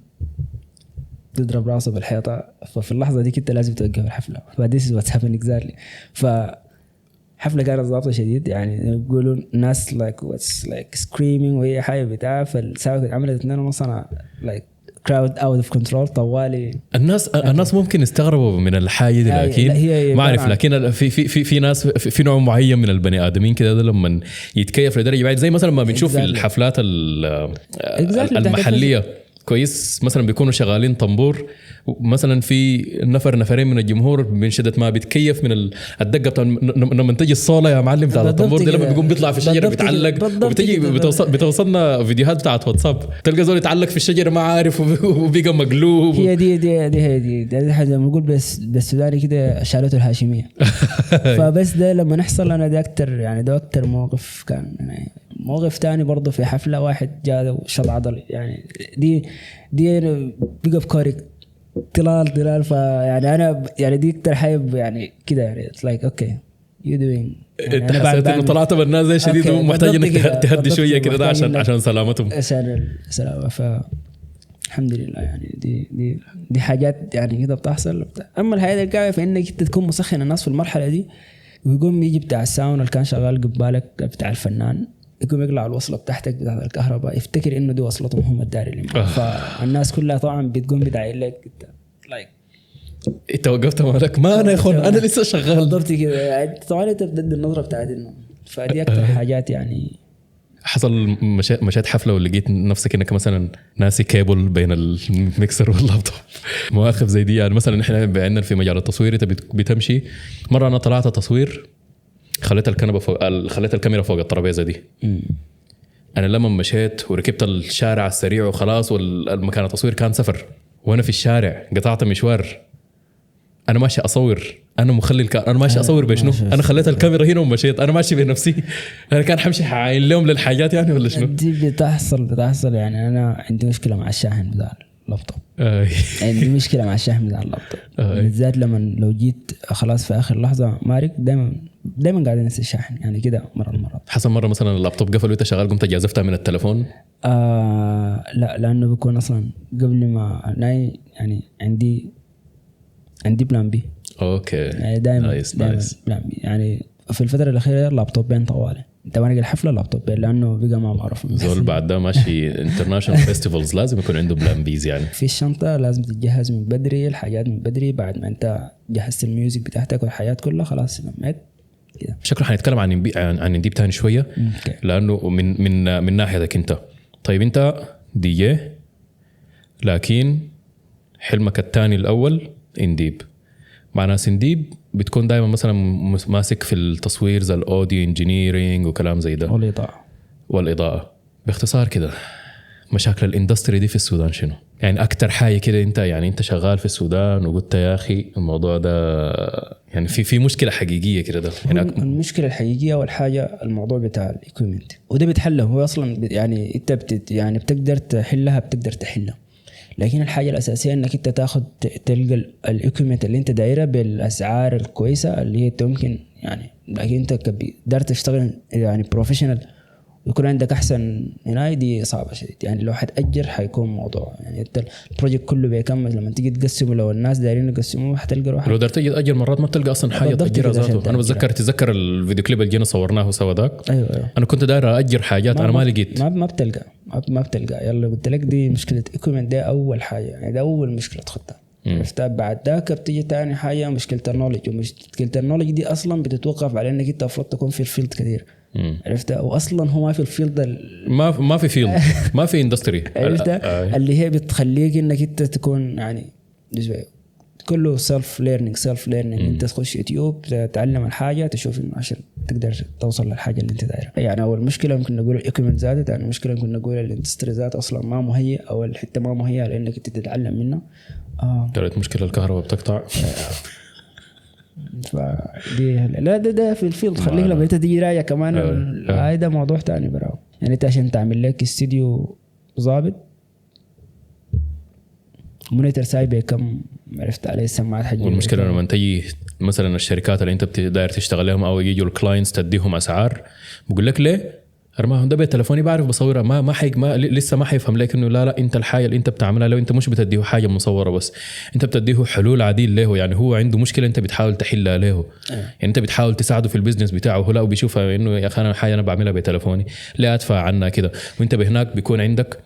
تضرب راسه بالحيطه، ففي اللحظه دي انت لازم توقف الحفله. فديس واتس هابن اكزاكتلي. فحفله كانت ضابطه شديد، يعني يقولوا الناس لايك واتس لايك سكريمينج وهي حاجه بتاع، فالساعه عملت 2:30 انا لايك كراود اوت اوف كنترول طوالي. الناس ممكن يستغربوا من الحاجه دي، لكن ما اعرف، لكن في ناس في نوع معين من البني ادمين كده لما يتكيف لدرجه بعيد، زي مثلا ما بنشوف الحفلات المحليه كويس، مثلا بيكونوا شغالين طنبور مثلا، في نفرين من الجمهور من شدة ما بيتكيف من الدقه بتاع لما تجي الصوله يا معلم بتاع الطنبور دي، لما بيقوم بيطلع في الشجره بيتعلق، وبتجي بتوصلنا فيديوهات بتاعت واتساب تلقى زول يتعلق في الشجره ما عارف وبيقى مقلوب. هي دي حاجه بنقول بس بالسوداني كده شالته الهاشميه. فبس ده لما نحصل انا ده اكتر موقف كان يعني. موقف تاني برضه في حفله، واحد جاء وشط عضلي، يعني دي بيقى بكوري طلال. فيعني انا يعني دي اكتر حاجه يعني كده، يعني لايك اوكي يو دوينج، انت حسيت انه طلعت بالناس زي شديد ومحتاج انك تهدي شويه كده عشان سلامتهم، عشان السلامه. الحمد لله يعني دي حاجات يعني كده بتحصل. اما الحياه القاعده فانك انت تكون مسخن الناس في المرحله دي، ويقوم يجي بتاع الساوند اللي كان شغال قبالك بتاع الفنان يقوم يقلع الوصله بتاعتك بتاعت الكهرباء، يفتكر انه دي وصلتهم هم الداري اللي معه. فالناس كلها طبعا بتقوم بدعي لك لايك انت وقفت مالك ما انا يا اخوان انا لسه شغال. بالضبط كده، طبعا انت بتدي النظره بتاعت انه. فدي اكثر حاجات يعني حصل مشيت حفله ولقيت نفسك انك مثلا ناسي كيبل بين الميكسر واللابتوب مواقف زي دي يعني مثلا احنا عندنا في مجال التصوير انت بتمشي مره انا طلعت تصوير خليت الكاميرا فوق الترابيزه دي انا لما مشيت وركبت الشارع السريع وخلاص والمكان التصوير كان سفر وانا في الشارع قطعت مشوار انا ماشي اصور انا انا ماشي اصور بشنو انا خليت الكاميرا هنا ومشيت انا ماشي بنفسي انا كان حمشي حاعين لهم للحاجات يعني ولا شنو دي بتحصل يعني انا عندي مشكله مع الشاحن بتاع اللابتوب عندي مشكله مع الشاحن بتاع اللابتوب بالذات لما لو جيت خلاص في اخر لحظه مارك دائما قاعد انسى الشاحن يعني كده مرات حصل مره مثلا اللابتوب قفل وانت شغال قمت جازفتها من التليفون لا لانه بيكون اصلا قبل ما ناي يعني عندي بلان بي اوكي يعني دائما بلان بي يعني في الفتره الاخيره اللابتوبين طوالي انت ما نلقى الحفله اللابتوبين لانه بقى ما بعرف زول بعد ده ماشي انترناشونال فيستيفالز لازم يكون عنده بلان بيز يعني في الشنطه لازم تتجهز من بدري الحاجات من بدري بعد ما انت جهزت الميوزك بتاعتك والحاجات كلها خلاص نمت كده شكله حنتكلم عن انديب تاني شويه لانه من ناحيتك انت طيب انت دي جي لكن حلمك الثاني الاول انديب مع ناس انديب بتكون دائما مثلا ماسك في التصوير زي الاوديو انجينيرينج وكلام زي ده والاضاءه باختصار كده مشاكل الاندستري دي في السودان شنو يعني اكتر حاجه كده انت شغال في السودان وقلت يا اخي الموضوع ده يعني في مشكله حقيقيه كده ده يعني المشكله الحقيقيه والحاجه الموضوع بتاع الايكويبمنت وده بيتحل هو اصلا يعني انت بتقدر تحلها لكن الحاجه الاساسيه انك انت تلقى الايكويبمنت اللي انت دايره بالاسعار الكويسه اللي هي ممكن يعني لكن انت قدرت تشتغل يعني بروفيشنال يكون عندك احسن هنا دي صعبه شديد يعني لو حتاجر حيكون موضوع يعني انت البروجكت كله بيكمل لما تيجي تقسمه لو الناس دايرين يقسموه حتلقى واحد لو قدرت تاجر مرات ما بتلقى اصلا حاجه تاجرها ذاته انا تذكر الفيديو كليب اللي جينا صورناه سوا ذاك أيوة. انا كنت داير اجر حاجات انا ما لقيت ما بتلقى يلا قلت لك دي مشكله ايكويبمنت ده اول حاجه يعني ده اول مشكله تخطها عرفت بعد ذاك بتيجي ثاني حاجه مشكله النولج ومشكله النولج دي اصلا بتتوقف على انك انت المفروض تكون في الفيلد كثير عرفت واصلا هو ما في الفيلد ما في فيلد ما في اندستري عرفت اللي هي بتخليك انك انت تكون يعني كله سيلف ليرنينج انت تخش يوتيوب تتعلم الحاجه تشوف انه عشان تقدر توصل للحاجه اللي انت دايرها يعني اول مشكله ممكن نقول الايكويبمنت ذاته يعني مشكله ممكن نقول الاندستري ذات اصلا ما مهيئ او الحته ما مهيئه لانك انت تتعلم منها كانت مشكله الكهرباء بتقطع فدي لا ده في الفيلد خليك لما انت تيجي راجع كمان هذا موضوع ثاني براو يعني انت عشان تعمل لك استديو ضابط مونيتور سايبه كم عرفت عليه السماعات حجمها والمشكله لما تجي مثلا الشركات اللي انت داير تشتغل لهم او يجوا الكلاينتس تديهم اسعار بقول لك ليه ارماهم ده بتليفوني بعرف بصورها ما لسه ما حيفهم لك انه لا انت الحاجه اللي انت بتعملها لو انت مش بتديه حاجه مصوره بس انت بتديه حلول عديل له يعني هو عنده مشكله انت بتحاول تحلها له يعني انت بتحاول تساعده في البيزنس بتاعه هو لا وبيشوفها انه يا اخي انا حاجه انا بعملها بتليفوني لا ادفع عنها كده وانت بهناك بيكون عندك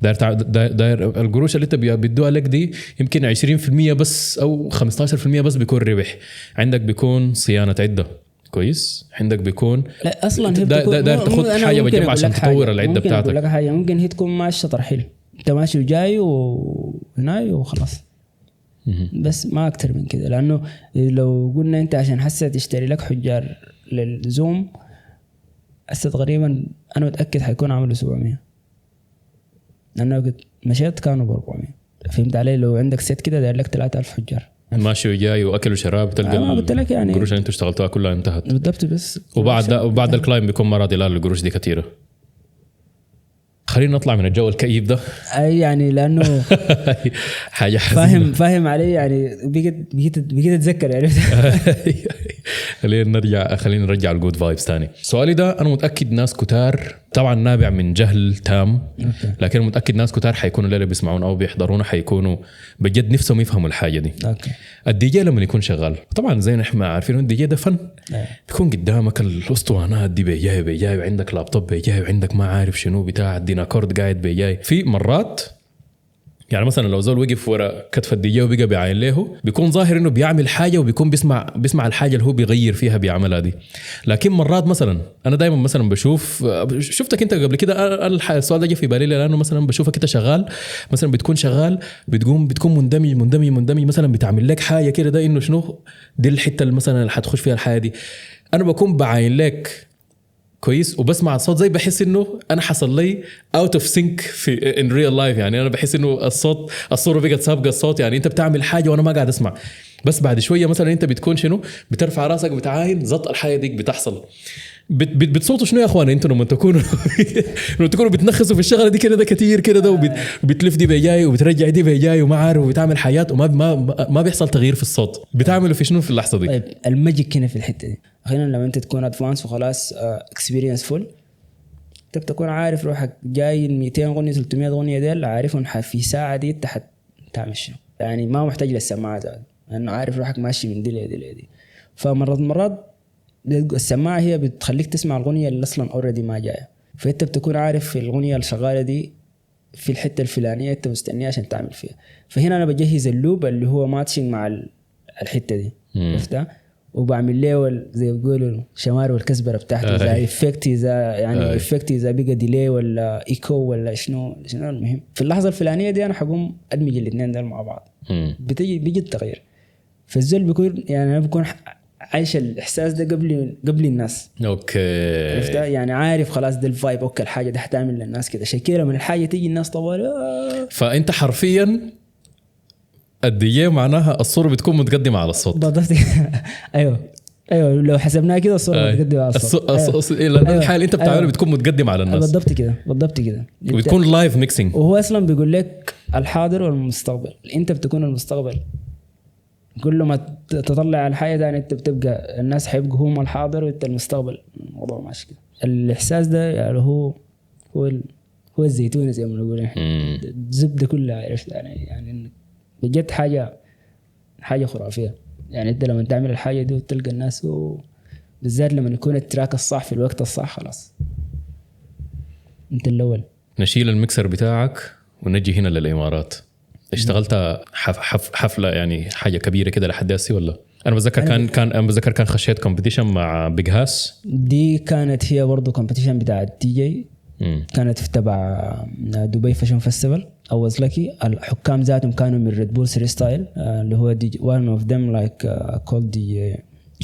داير القروش اللي انت بيدوها لك دي يمكن 20% بس او 15% بس بيكون ربح عندك بيكون صيانه عده كويس عندك بيكون لا اصلا داير تاخد حاجه بجنب عشان تطور العده بتاعتك ممكن لك حاجه ممكن هي تكون ماشيه ترحيل انت ماشي وجاي وهناي وخلاص بس ما اكتر من كده لانه لو قلنا انت عشان حسه تشتري لك حجار للزوم هسه تقريبا انا متاكد حيكون عمله 700 لانه قد مشيت كانوا ب 400 فهمت علي لو عندك ست كده داير لك 3000 حجار ماشي وجاي واكل وشراب تلقى قلت لك يعني القروش اللي انتوا اشتغلتوها كلها انتهت بالضبط بس وبعد الكلايم بيكون ما راضي لا القروش دي كثيره خلينا نطلع من الجو الكئيب ده اي يعني لانه حاجه حزينه فاهم علي يعني بقيت اتذكر عرفت خلينا نرجع الجود فايبس ثاني سؤالي ده انا متاكد ناس كتار طبعا نابع من جهل تام لكن متاكد ناس كتار حيكونوا اللي بيسمعونا او بيحضرونا حيكونوا بجد نفسهم يفهموا الحاجه دي الدي جي لما يكون شغال طبعا زي ما احنا عارفين الدي جي ده فن بيكون قدامك الاسطوانات دي بيجاي وعندك لابتوب بيجاي وعندك ما عارف شنو بتاع ديناكورد قاعد بيجاي في مرات يعني مثلا لو زول وقف ورا كتف الدي وبقى بيعاين له بيكون ظاهر انه بيعمل حاجه وبيكون بيسمع الحاجه اللي هو بيغير فيها بيعملها دي. لكن مرات مثلا انا دائما مثلا شفتك انت قبل كده، السؤال ده جه في بالي لانه مثلا بشوفك انت شغال مثلا، بتكون شغال بتكون مندمج مثلا بتعمل لك حاجه كده، ده انه شنو دي الحته اللي مثلا اللي حتخش فيها الحاجه دي. انا بكون بعاين لك كويس وبسمع الصوت زي بحس انه انا حصل لي اوت اوف سينك في ان ريل لايف. يعني انا بحس انه الصوره بقت سابقه الصوت. يعني انت بتعمل حاجه وانا ما قاعد اسمع، بس بعد شويه مثلا انت بتكون شنو بترفع راسك بتعاين زط الحاجه ديك بتحصل. بتصوتوا شنو يا اخوان انتوا لما تكونوا بتنخسوا في الشغله دي كده ده كتير كده ده وبتلف دي بيجاي وبترجع دي بيجاي وما عارف وبتعمل حاجات وما ما بيحصل تغيير في الصوت. بتعملوا في شنو في اللحظه دي؟ طيب الماجيك هنا في الحته دي اخيرا لما انت تكون ادفانس وخلاص اكسبيرينس فول، انت بتكون عارف روحك جاي 200 اغنيه 300 اغنيه ديل عارفهم في ساعه دي انت حتعمل شنو. يعني ما محتاج للسماعات لانه عارف روحك ماشي من دي لدي. فمرات السماعه هي بتخليك تسمع الاغنيه اللي اصلا اوريدي ما جايه، فانت بتكون عارف في الاغنيه الشغاله دي في الحته الفلانيه انت مستنيه عشان تعمل فيها. فهنا انا بجهز اللوب اللي هو ماتشنج مع الحته دي عرفتها، وبعمل له زي بيقولوا شمار والكسبره بتاعته زي افكت اذا يعني افكت اذا بقى ديلي ولا ايكو ولا شنو المهم في اللحظه الفلانيه دي انا حقوم ادمج الاثنين دول مع بعض. بيجي التغيير. فالزول بيكون يعني انا بكون عايش الاحساس ده قبل الناس. اوكي عرفت يعني عارف خلاص ده الفايب اوكي الحاجه دي حتعمل للناس كده شكيره من الحاجه تيجي الناس طوال فانت حرفيا الدي معناها الصوره بتكون متقدمه على الصوت. بالضبط. ايوه لو حسبناها كده الصوره متقدمه على الصوت. الحاله انت بتعملها بتكون متقدمه على الناس. بالضبط كده وبتكون لايف ميكسينج. وهو اصلا بيقول لك الحاضر والمستقبل، انت بتكون المستقبل. كل ما تطلع على الحياة ده انت بتبقى الناس حيبقوا هم الحاضر وانت المستقبل. الموضوع ماشي كده. الاحساس ده يعني هو الزيتون زي ما نقول الزبده كلها. عرفت يعني بجد حاجه خرافيه. يعني انت لما تعمل الحاجه دي وتلقى الناس بالذات لما يكون التراك الصح في الوقت الصح خلاص انت الاول. نشيل المكسر بتاعك ونجي هنا للامارات. اشتغلت حفله يعني حاجه كبيره كده لحد هسه ولا؟ انا بتذكر كان خشيت كومبيتيشن مع بيج هاس. دي كانت هي برضه كومبيتيشن بتاع الدي جي. كانت في تبع دبي فاشن فيستيفال. I was lucky. الحكام ذاتهم كانوا من ريد بول سري ستايل اللي هو one of them like called the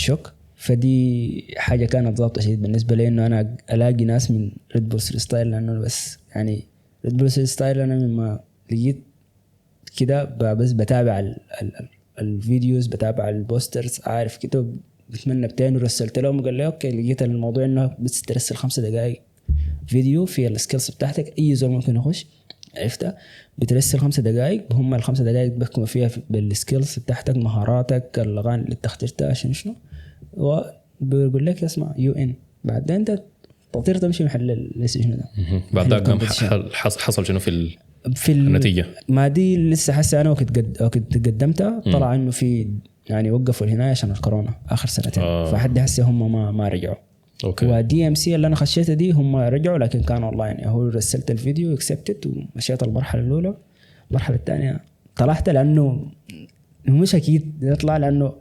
shock. فدي حاجه كانت ضابطه شديد بالنسبه لي انه انا الاقي ناس من ريد بول سري ستايل، لانه بس يعني ريد بول سري ستايل انا لما لقيت كده بس بتابع الفيديوز بتابع البوسترز عارف كده بتمنى بتاني ورسلت لهم وقال لي اوكي لقيت الموضوع انه بس ترسل 5 دقائق فيديو في السكيلز بتاعتك اي زول ممكن يخش عرفتها بترسل 5 دقائق هم ال5 دقائق بحكم فيها بالسكيلز بتاعتك مهاراتك الاغاني اللي اخترتها عشان شنو وبيقول لك اسمع يو ان بعدين انت تطير تمشي محل السجن ده. بعد ذاك حصل شنو في النتيجه ما دي لسه حاسه انا وقت قدمتها طلع انه في يعني وقفوا الهنايه عشان الكورونا اخر سنتين فحد حسه هم ما رجعوا. اوكي. ودي ام سي اللي انا خشيتها دي هم رجعوا لكن كانوا اونلاين. يعني هو رسلت الفيديو اكسبتت ومشيت المرحله الاولى. المرحله الثانيه طلعت لانه مش اكيد يطلع لانه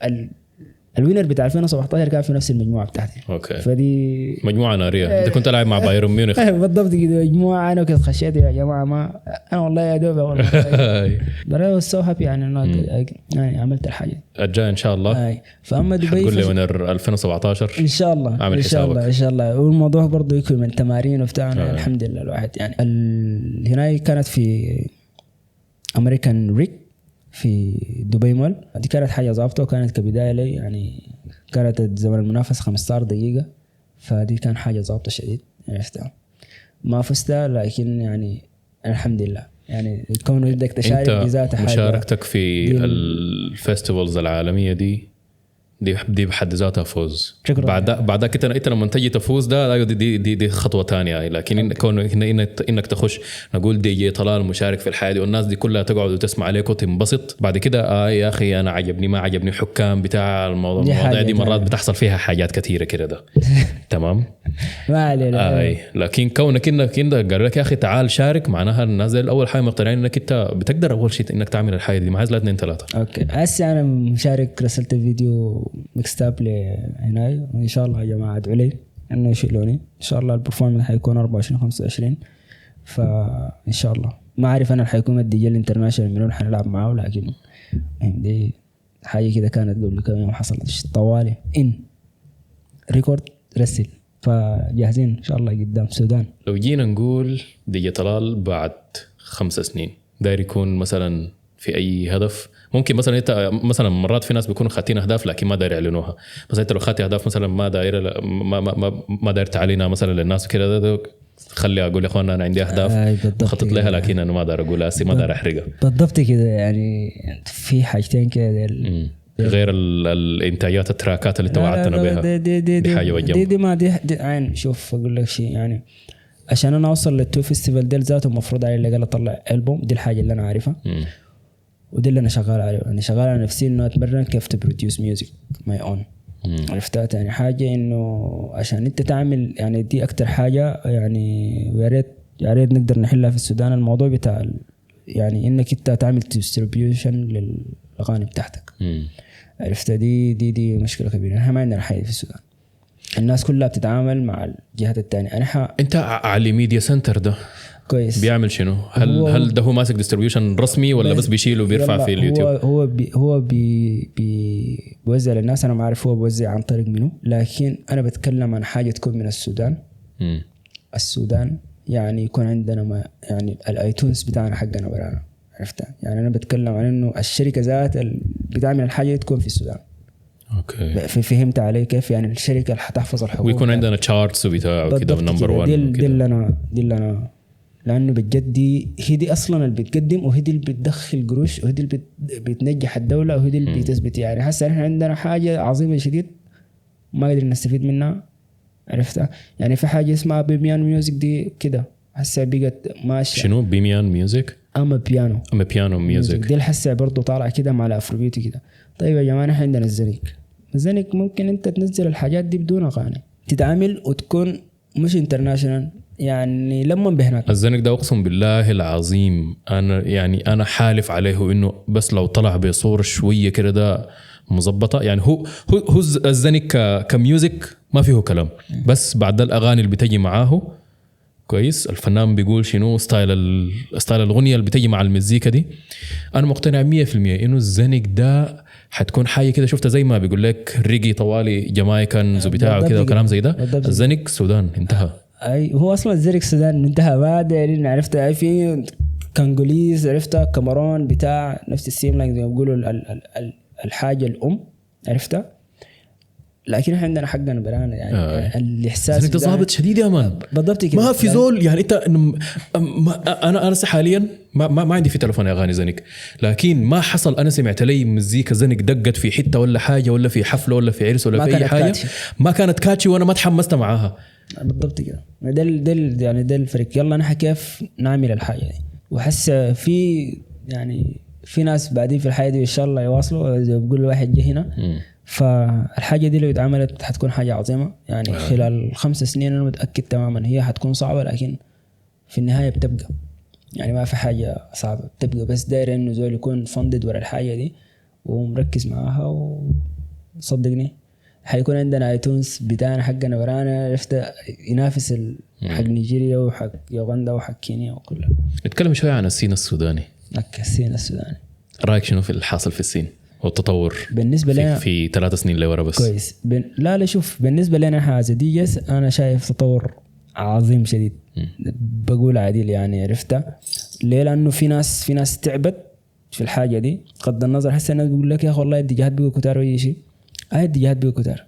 الوينر بتاع 2017 كان في نفس المجموعه بتاعتي. اوكي. فدي مجموعه ناريه. انت كنت لاعب مع بايرن ميونخ. بالضبط كده مجموعه. انا كنت خشيت يا جماعه ما انا والله يا دوب والله برا سو هابي يعني انا يعني عملت الحاجه الجاي ان شاء الله. فاما دبي تقول لي وينر 2017 ان شاء الله عامل حسابك ان شاء الله. والموضوع برضه يكون من تمارين وبتاعنا الحمد لله الواحد يعني هنا كانت في امريكان ريك في دبي مول. دي كانت حاجة ضابطة وكانت كبداية لي يعني كانت زمن المنافس 15 دقيقة فدي كان حاجة ضابطة شديد عرفتها. ما فزتها لكن يعني الحمد لله يعني كونه بدك تشارك بذات حاجة. مشاركتك في الفيستيفالز العالمية دي دي بحد ذاتها فوز. شكراً. بعد كده انت لما تجي تفوز ده أيوة دي خطوه ثانيه. لكن كون انك تخش نقول دي جي طلال مشارك في الحياه دي والناس دي كلها تقعد وتسمع عليك وتنبسط بعد كده يا اخي انا عجبني ما عجبني حكام بتاع المواضيع دي مرات بتحصل فيها حاجات كثيره كده ده تمام ما علينا. لكن كونك انك قال لك يا اخي تعال شارك معناها الناس اول حاجه مقتنعين انك انت بتقدر اول شيء انك تعمل الحاجه دي ما عايز لا 2 3. اوكي هسه انا مشارك رسلت فيديو ميكستاب لهنا وان شاء الله يا جماعه ادعوا لي انه يشيلوني ان شاء الله. البرفورمانس حيكون 24 25 فان شاء الله ما اعرف انا حيكون الدي جي الانترناشونال منو حنلعب معاه لكن دي حاجه كده كانت قبل كم يوم حصلت طوالي ان ريكورد رسل فجاهزين ان شاء الله قدام السودان. لو جينا نقول دي جي طلال بعد 5 سنين داير يكون مثلا في اي هدف ممكن مثلا انت مثلا مرات في ناس بيكونوا خاتين اهداف لكن ما داير يعلنوها. مثلا انت لو خاتي اهداف مثلا ما داير تعلنها مثلا للناس كده خلي اقول يا اخوانا انا عندي اهداف خطط لها لكن انا ما داير اقولها ما داير احرقها بالضبط كده. يعني في حاجتين كده غير الانتاجات التراكات اللي توعدتنا بها دي حاجه وجمه دي ما دي عين. شوف اقول لك شيء يعني عشان انا اوصل للتو فيستيفال ديل ذاته المفروض علي اللي قال اطلع ألبوم. دي الحاجه اللي انا عارفها ودي اللي انا شغال عليه. انا شغال على نفسي انه اتمرن كيف تبروديوس ميوزك ماي اون. عرفتها يعني حاجه انه عشان انت تعمل يعني دي اكتر حاجه يعني يا ريت نقدر نحلها في السودان. الموضوع بتاع يعني انك انت تعمل ديستريبيوشن للاغاني بتاعتك. عرفتها دي مشكله كبيره. احنا ما عندنا حاجه في السودان. الناس كلها بتتعامل مع الجهات الثانيه. انت على ميديا سنتر ده كويس بيعمل شنو؟ هل ده هو ماسك ديستريبيوشن رسمي ولا بس بيشيله وبيرفع في اليوتيوب؟ هو بيوزع للناس. انا ما اعرف هو بيوزع عن طريق منه لكن انا بتكلم عن حاجه تكون من السودان. السودان يعني يكون عندنا ما يعني الايتونز بتاعنا حقنا برانا. عرفتها يعني انا بتكلم عن انه الشركه ذات بتعمل الحاجه تكون في السودان. اوكي فهمت علي كيف يعني الشركه اللي حتحفظ الحقوق ويكون عندنا تشارتس وبتاع كده نمبر 1 دي اللي انا لانه بجد هي دي اصلا اللي بتقدم وهي دي اللي بتدخل قروش وهي دي اللي بتنجح الدوله وهي دي اللي بتثبت. يعني هسه احنا عندنا حاجه عظيمه شديد ما قادرين نستفيد منها. عرفتها يعني في حاجه اسمها بيميان ميوزك دي كده هسه بقت ماشيه. شنو بيميان ميوزك؟ اما بيانو ميوزك دي الحسه برضه طالع كده مع الافروبيت كده. طيب يا جماعه احنا عندنا الزنك ممكن انت تنزل الحاجات دي بدون اغاني تتعامل وتكون مش انترناشونال يعني لما بهناك. الزنك ده اقسم بالله العظيم انا حالف عليه انه بس لو طلع بصوره شويه كده ده مظبطه. يعني هو الزنك كميوزك ما فيه كلام بس بعد الاغاني اللي بتجي معاه كويس. الفنان بيقول شنو ستايل الاغنيه اللي بتجي مع المزيكا دي. انا مقتنع 100% انه الزنك ده حتكون حاجه كده شفتها زي ما بيقول لك ريجي طوالي جامايكانز وبتاع كده وكلام زي ده. الزنك سودان انتهى. اي هو اصلا الزنك سودان انتهى ما دايرين. عرفتها في كونغوليز عرفتها كاميرون بتاع نفس السيم لايك زي ما بيقولوا الحاجه الام. عرفتها لكن احنا عندنا حقنا برانا يعني الاحساس انت ضابط شديد يا مان بالضبط كده. ما في زول يعني انت انا حاليا ما عندي في تلفون اغاني زنك لكن ما حصل انا سمعت لي مزيكا زنك دقت في حته ولا حاجه ولا في حفله ولا في عرس ولا في اي حاجه ما كانت كاتشي وانا ما تحمست معاها. بالضبط كده. ده الفرق. يلا نحن كيف نعمل الحاجه دي وحس في ناس بعدين في الحياه دي ان شاء الله يواصلوا زي ما بقول واحد جه هنا. فالحاجة دي لو اتعملت حتكون حاجة عظيمة يعني خلال 5 سنين أنا متأكد تماما هي حتكون صعبة لكن في النهاية بتبقى يعني ما في حاجة صعبة بتبقى بس داير إنه زول يكون فندد ورا الحاجة دي ومركز معاها. وصدقني حيكون عندنا ايتونز بتاعنا حقنا ورانا عرفت ينافس حق نيجيريا وحق يوغندا وحق كينيا وكلها. نتكلم شوية عن السين السوداني. السين السوداني رأيك شنو في الحاصل في السين والتطور بالنسبة لنا في 3 سنين لورا بس؟ كويس. لا شوف بالنسبة لنا حاجة دي أنا شايف تطور عظيم شديد. بقول عادل يعني عرفتها ليه؟ لأنه في ناس تعبت في الحاجة دي. قد النظر حسنا الناس بيقول لك يا أخي والله الاتجاهات بيقوا كتار وأي شيء الاتجاهات بيقوا كتار.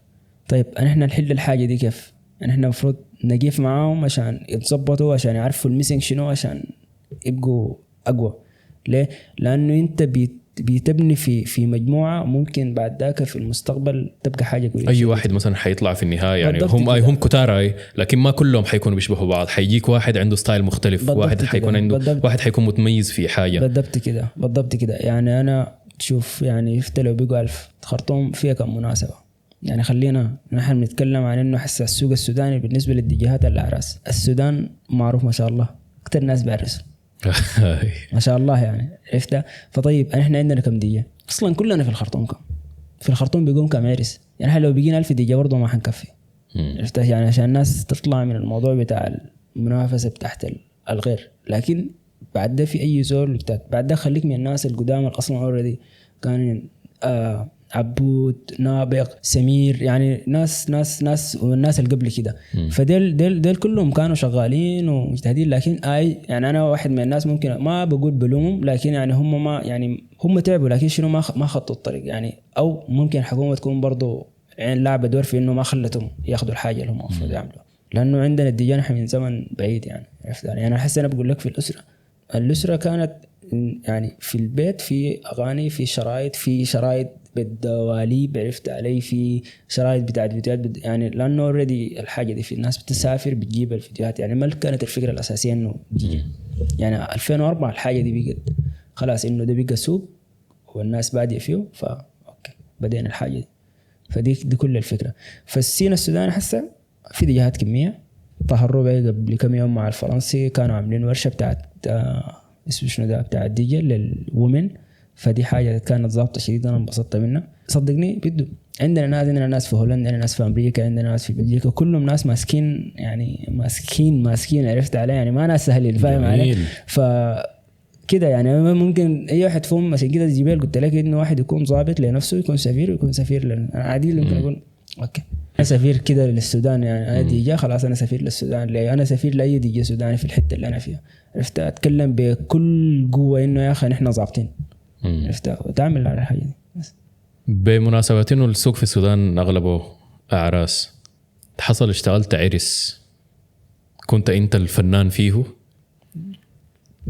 طيب احنا نحل الحاجة دي كيف؟ احنا مفروض نقيف معاهم عشان يتظبطوا عشان يعرفوا الميسنج شنو عشان يبقوا أقوى. ليه؟ لأنه أنت بتبني في مجموعة ممكن بعد ذاك في المستقبل تبقى حاجة كويسة. اي واحد مثلا حيطلع في النهايه يعني بالضبط هم كده. هم كتار لكن ما كلهم حيكونوا بيشبهوا بعض. حيجيك واحد عنده ستايل مختلف، بالضبط واحد كده. حيكون عنده بالضبط. واحد حيكون متميز في حاجه. بالضبط كده. يعني أنا تشوف يعني لو بيقوا 1000 خرطوم فيها كم مناسبة. يعني خلينا نحن نتكلم عن إنه حس السوق السوداني بالنسبة للاتجاهات الأعراس. السودان معروف ما شاء الله أكتر ناس بيعرسوا ما شاء الله يعني عرفت. فطيب احنا عندنا كم ديجة اصلا كلنا في الخرطوم كم في الخرطوم بيقوم كم عرس يعني. احنا لو بيجينا 1000 ديجة برضه ما حنكفي عرفت يعني عشان الناس تطلع من الموضوع بتاع المنافسة بتاعت الغير. لكن بعد ده في اي زول بعد ده خليك من الناس القدام اصلا اوريدي كان عبود نابغ سمير يعني ناس والناس اللي قبل كده. فديل كلهم كانوا شغالين ومجتهدين. لكن يعني انا واحد من الناس ممكن ما بقول بلومهم لكن يعني هم ما يعني هم تعبوا لكن شنو ما خطوا الطريق يعني. او ممكن الحكومه تكون برضو يعني لعبه دور في انه ما خلتهم ياخذوا الحاجه اللي هم المفروض يعملوها. لانه عندنا الديانه احنا من زمن بعيد يعني عرفت يعني. انا احس انا بقول لك في الاسره كانت يعني في البيت في اغاني في شرايط بالدواليب عرفت علي في شرايط بتاعت فيديوهات يعني. لانه اوريدي الحاجه دي في الناس بتسافر بتجيب الفيديوهات يعني. ما كانت الفكره الاساسيه انه يعني 2004 الحاجه دي بقت خلاص انه ده بقى سوق والناس باديه فيه اوكي بدينا الحاجه دي. فدي كل الفكره. فالسين السوداني حسه في اتجاهات كميه. طه الربيعي قبل كم يوم مع الفرنسي كانوا عاملين ورشه بتاعت اسمه شنو ده بتاع الديجي للومن. فدي حاجه كانت ضابطه شديده انا انبسطت منها صدقني. بدو عندنا ناس في هولندا عندنا ناس في امريكا عندنا ناس في بلجيكا كلهم ناس ماسكين يعني ماسكين عرفت عليه يعني ما ناس سهلين فاهم عليه. فكده يعني ممكن اي واحد فيهم عشان كده الجبال قلت لك انه واحد يكون ضابط لنفسه يكون سفير ويكون سفير عادي ممكن اقول اوكي انا سفير كده للسودان يعني انا ديجا خلاص انا سفير للسودان انا سفير لاي ديجا سوداني في الحته اللي انا فيها عرفت اتكلم بكل قوه انه يا اخي نحن ضابطين عرفت وتعمل على الحاجه دي بس. بمناسبة انه السوق في السودان اغلبه اعراس حصل اشتغلت عرس كنت انت الفنان فيه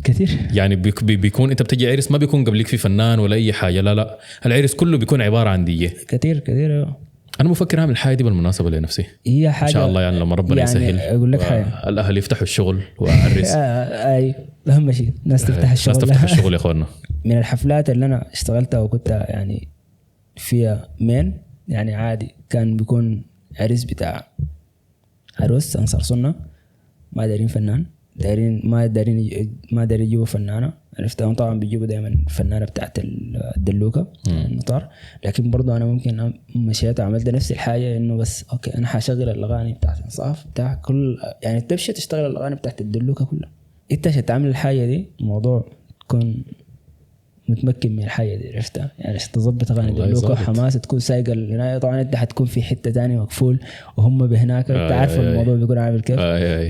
كثير يعني بيكون انت بتجي عرس ما بيكون قبلك في فنان ولا اي حاجه لا العرس كله بيكون عباره عن دي كثير. انا مفكر اعمل الحاجه دي بالمناسبه لنفسي هي حاجه ان شاء الله يعني لما ربنا يعني يسهل اقول لك حاجه الاهل يفتحوا الشغل واعرس اي اهم شيء الناس تفتح الشغل الناس تفتح الشغل يا اخوانا. من الحفلات اللي انا اشتغلتها وكنت يعني فيها مين يعني عادي كان بيكون عرس بتاع عروس انصار سنه ما دارين فنان ما دارين يجيبوا فنانه عرفتهم. طبعا بيجيبوا دائما فنانه بتاعت الدلوكه المطار. لكن برضو انا ممكن مشيت عملت نفس الحاجه انه بس اوكي انا حاشغل الاغاني بتاعت انصاف بتاع كل يعني تمشي تشتغل الاغاني بتاعت الدلوكه كلها. انت عشان تعمل الحاجه دي الموضوع تكون متمكن من الحاجه دي عرفتها يعني عشان تظبط اغاني الدلوكه وحماس تكون سايقه هنا. طبعا انت حتكون في حته تانية مقفول وهم بهناك انت عارف الموضوع بيكون عامل كيف.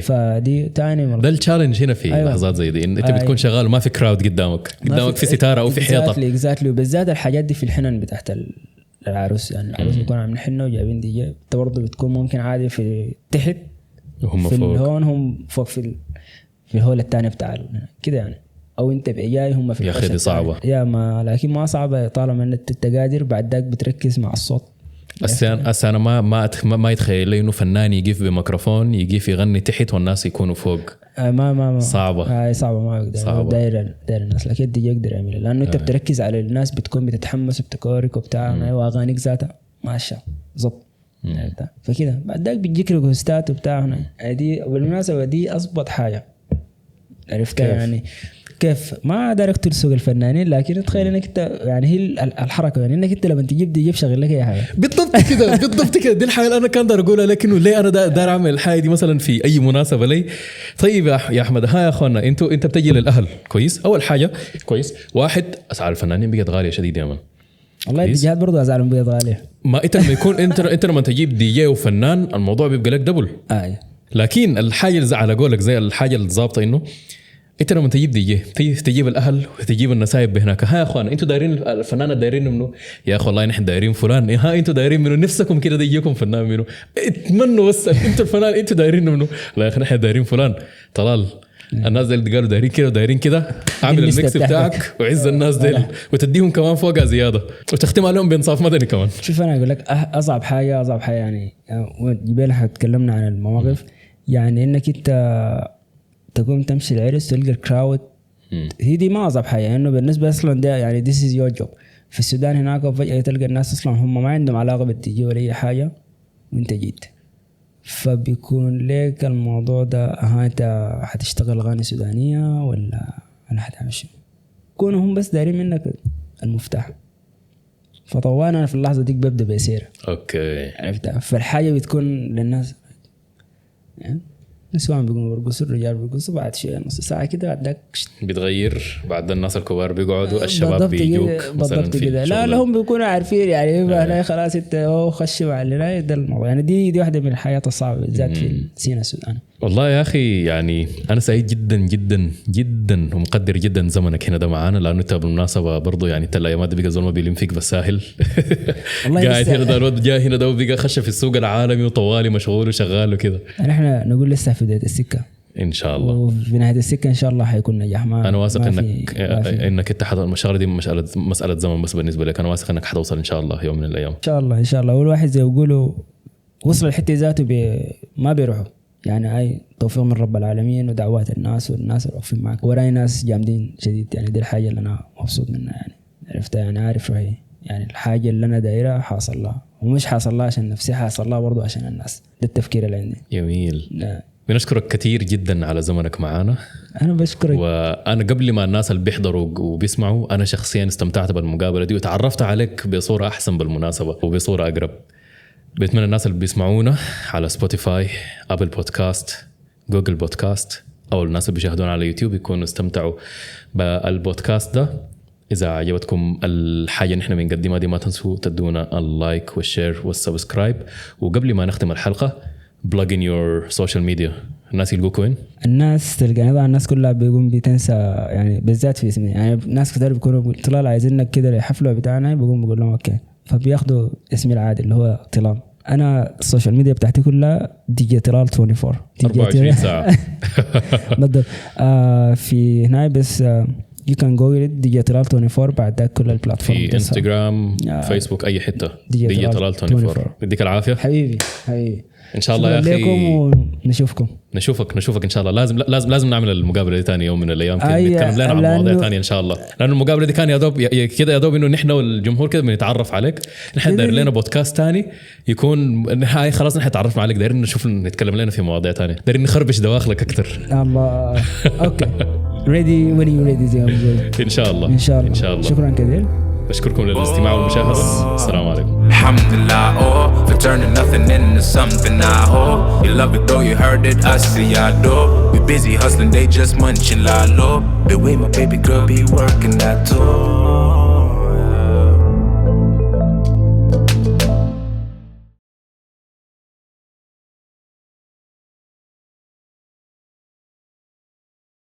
فدي تاني ده التشالنج هنا في لحظات زي دي انت بتكون شغال وما في كراود قدامك في ستاره او في حيطه اكزاكتلي. وبالذات الحاجات دي في الحنن بتاعت العروس يعني العروس بيكون عاملين حنه وجايبين دي انت برضه بتكون ممكن عادي في تحت وهم في فوق الهون هم فوق في الهول الثاني بتاع كده يعني. او انت جاي هم في يا اخي دي صعبه يا ما لكن ما صعبه طالما انت قادر بعد ذاك بتركز مع الصوت. انا ما يتخيل لي انه فنان يقف بميكروفون يقف يغني تحت والناس يكونوا فوق. ما صعبه صعبه ما يقدر داير الناس لكن دي يقدر يعملها لانه انت بتركز على الناس بتكون بتتحمس وبتكورك وبتاع واغانيك ذاتها ماشيه ظبط فكده بعد ذاك بتجيك ريكوستات وبتاع هنا. دي بالمناسبه دي اضبط حاجه عرفتها يعني كيف ما دارك ترسق الفنانين لكن تخيل انك انت يعني هي الحركه يعني انك انت لما تجيب شغل لك اي حاجه بالضبط كده دي الحاجه اللي انا كان دار اقولها. لكنه ليه انا دار اعمل الحاجه دي مثلا في اي مناسبه لي. طيب يا احمد ها يا اخوانا انت بتجي للاهل كويس. اول حاجه كويس واحد اسعار الفنانين بقت غاليه شديد يا مان والله الديجيات برضو اسعارهم بقت غاليه. ما انت لما يكون انت لما تجيب دي جي وفنان الموضوع بيبقى لك دبل. لكن الحاجه اللي على قولك زي الحاجه الضابطه انه انت لما تجيب دي جي تجيب الاهل وتجيب النسايب بهناك. ها يا اخوان انتوا دايرين الفنانه دايرين منه يا اخو والله نحن دايرين فلان. ها انتوا دايرين منه نفسكم كده يجيكم فنان منه اتمنوا بس انتوا الفنان انتوا دايرين منه. لا يا اخي نحن دايرين فلان طلال الناس اللي قالوا دايرين كده ودايرين كده، اعمل الليستة الميكس بتاعك وعز الناس دي وتديهم كمان فوقها زياده وتختم عليهم بانصاف مدني كمان. شوف انا اقول لك اصعب حاجه يعني جبالها تكلمنا عن المواقف، يعني انك انت تقوم تمشي العرس تلقى الكراود، هي دي ما اصعب حاجه، انه بالنسبه اصلا ده يعني this is your job. في السودان هناك فجاه تلقى الناس اصلا هم ما عندهم علاقه بالتجي ولا اي حاجه وانت جيت، فبيكون لك الموضوع ده انت حتشتغل اغاني سودانيه ولا انا حتعمل شيء، يكونوا هم بس دايرين منك المفتاح. فطبعا انا في اللحظه دي ببدا بيسير اوكي عرفتها، فالحاجه بتكون للناس يعني نسوان بيقوموا برقصوا، الرجال بيرقصوا، بعد شيء نص ساعه كده بعدك بيتغير، بعد الناس الكبار بيقعدوا، الشباب بيجوك بالضبط كده. لا هم بيكونوا عارفين يعني انا خلاص انت خش مع اللي ده الموضوع. يعني دي واحده من الحياه الصعبه بالذات في سينا السودان. والله يا اخي يعني انا سعيد جدا جدا جدا ومقدر جدا زمنك هنا ده معانا، لانه انت بالمناسبه برضه يعني انت الايامات دي بقى زول ما بيلم فيك بالساهل. قاعد هنا ده الواد جاي هنا ده وبقى خش في السوق العالمي وطوالي مشغول وشغال وكده. يعني احنا نقول لسه في بدايه السكه ان شاء الله، وفي نهايه السكه ان شاء الله حيكون نجاح. ما انا واثق ما انك انت المشاغله دي مساله زمن بس بالنسبه لك. انا واثق انك حتوصل ان شاء الله يوم من الايام. ان شاء الله والواحد زي يقولوا وصل الحته ذاته ما بيروحوا، يعني اي توفيق من رب العالمين ودعوات الناس والناس اللي واقفين معك وراي ناس جامدين شديد. يعني دي الحاجه اللي انا مبسوط منها، يعني عرفتها، يعني عارف روحي، يعني الحاجه اللي انا دايرها حاصل لها، ومش حاصل لها عشان نفسي، حاصل لها برضو عشان الناس. ده التفكير اللي عندي. جميل. بنشكرك كثير جدا على زمنك معانا. انا بشكرك. وانا قبل ما الناس اللي بيحضروا وبيسمعوا، انا شخصيا استمتعت بالمقابله دي وتعرفت عليك بصوره احسن بالمناسبه وبصوره اقرب. بتمنى الناس اللي بيسمعونا على سبوتيفاي، ابل بودكاست، جوجل بودكاست، او الناس اللي بيشاهدونا على يوتيوب يكونوا استمتعوا بالبودكاست ده. اذا عجبتكم الحاجه اللي احنا بنقدمها دي ما تنسوا تدونا اللايك والشير والسبسكرايب. وقبل ما نختم الحلقه plug in your social media. الناس يلقوك وين؟ الناس تلقاني، الناس كلها بيقوم بتنسى يعني بالذات في اسمي، يعني ناس كتير بيكونوا طلال عايزينك كده للحفله بتاعنا، بقول لهم اوكي، فبياخدوا اسمي العادي اللي هو طلال. انا السوشيال ميديا بتاعتي كلها دي طلال 24 ساعه بالضبط. في هنا بس you can go with دي طلال 24 بعد ذاك كل البلاتفورم في انستغرام فيسبوك اي حته دي طلال 24. يديك العافيه حبيبي ان شاء الله يا اخي. ونشوفك ان شاء الله. لازم نعمل المقابله دي ثاني يوم من الايام كده نتكلم لنا عن مواضيع ثانيه ان شاء الله، لانه المقابله دي كان يا دوب انه نحن والجمهور كده بنتعرف عليك. نحن داير لنا بودكاست ثاني يكون هاي خلاص نحن تعرفنا عليك، دايرين نشوف نتكلم لنا في مواضيع ثانيه، دايرين نخربش دواخلك اكثر. الله اوكي ready when you ready زي ما بقول. ان شاء الله. شكرا كثير. بشكركم للاستماع والمشاهدة. السلام عليكم. Alhamdulillah, oh, for turning nothing into something. I hope you love it though you heard it. I see I do. We busy hustling, they just munching la low. The way my baby girl be working that too.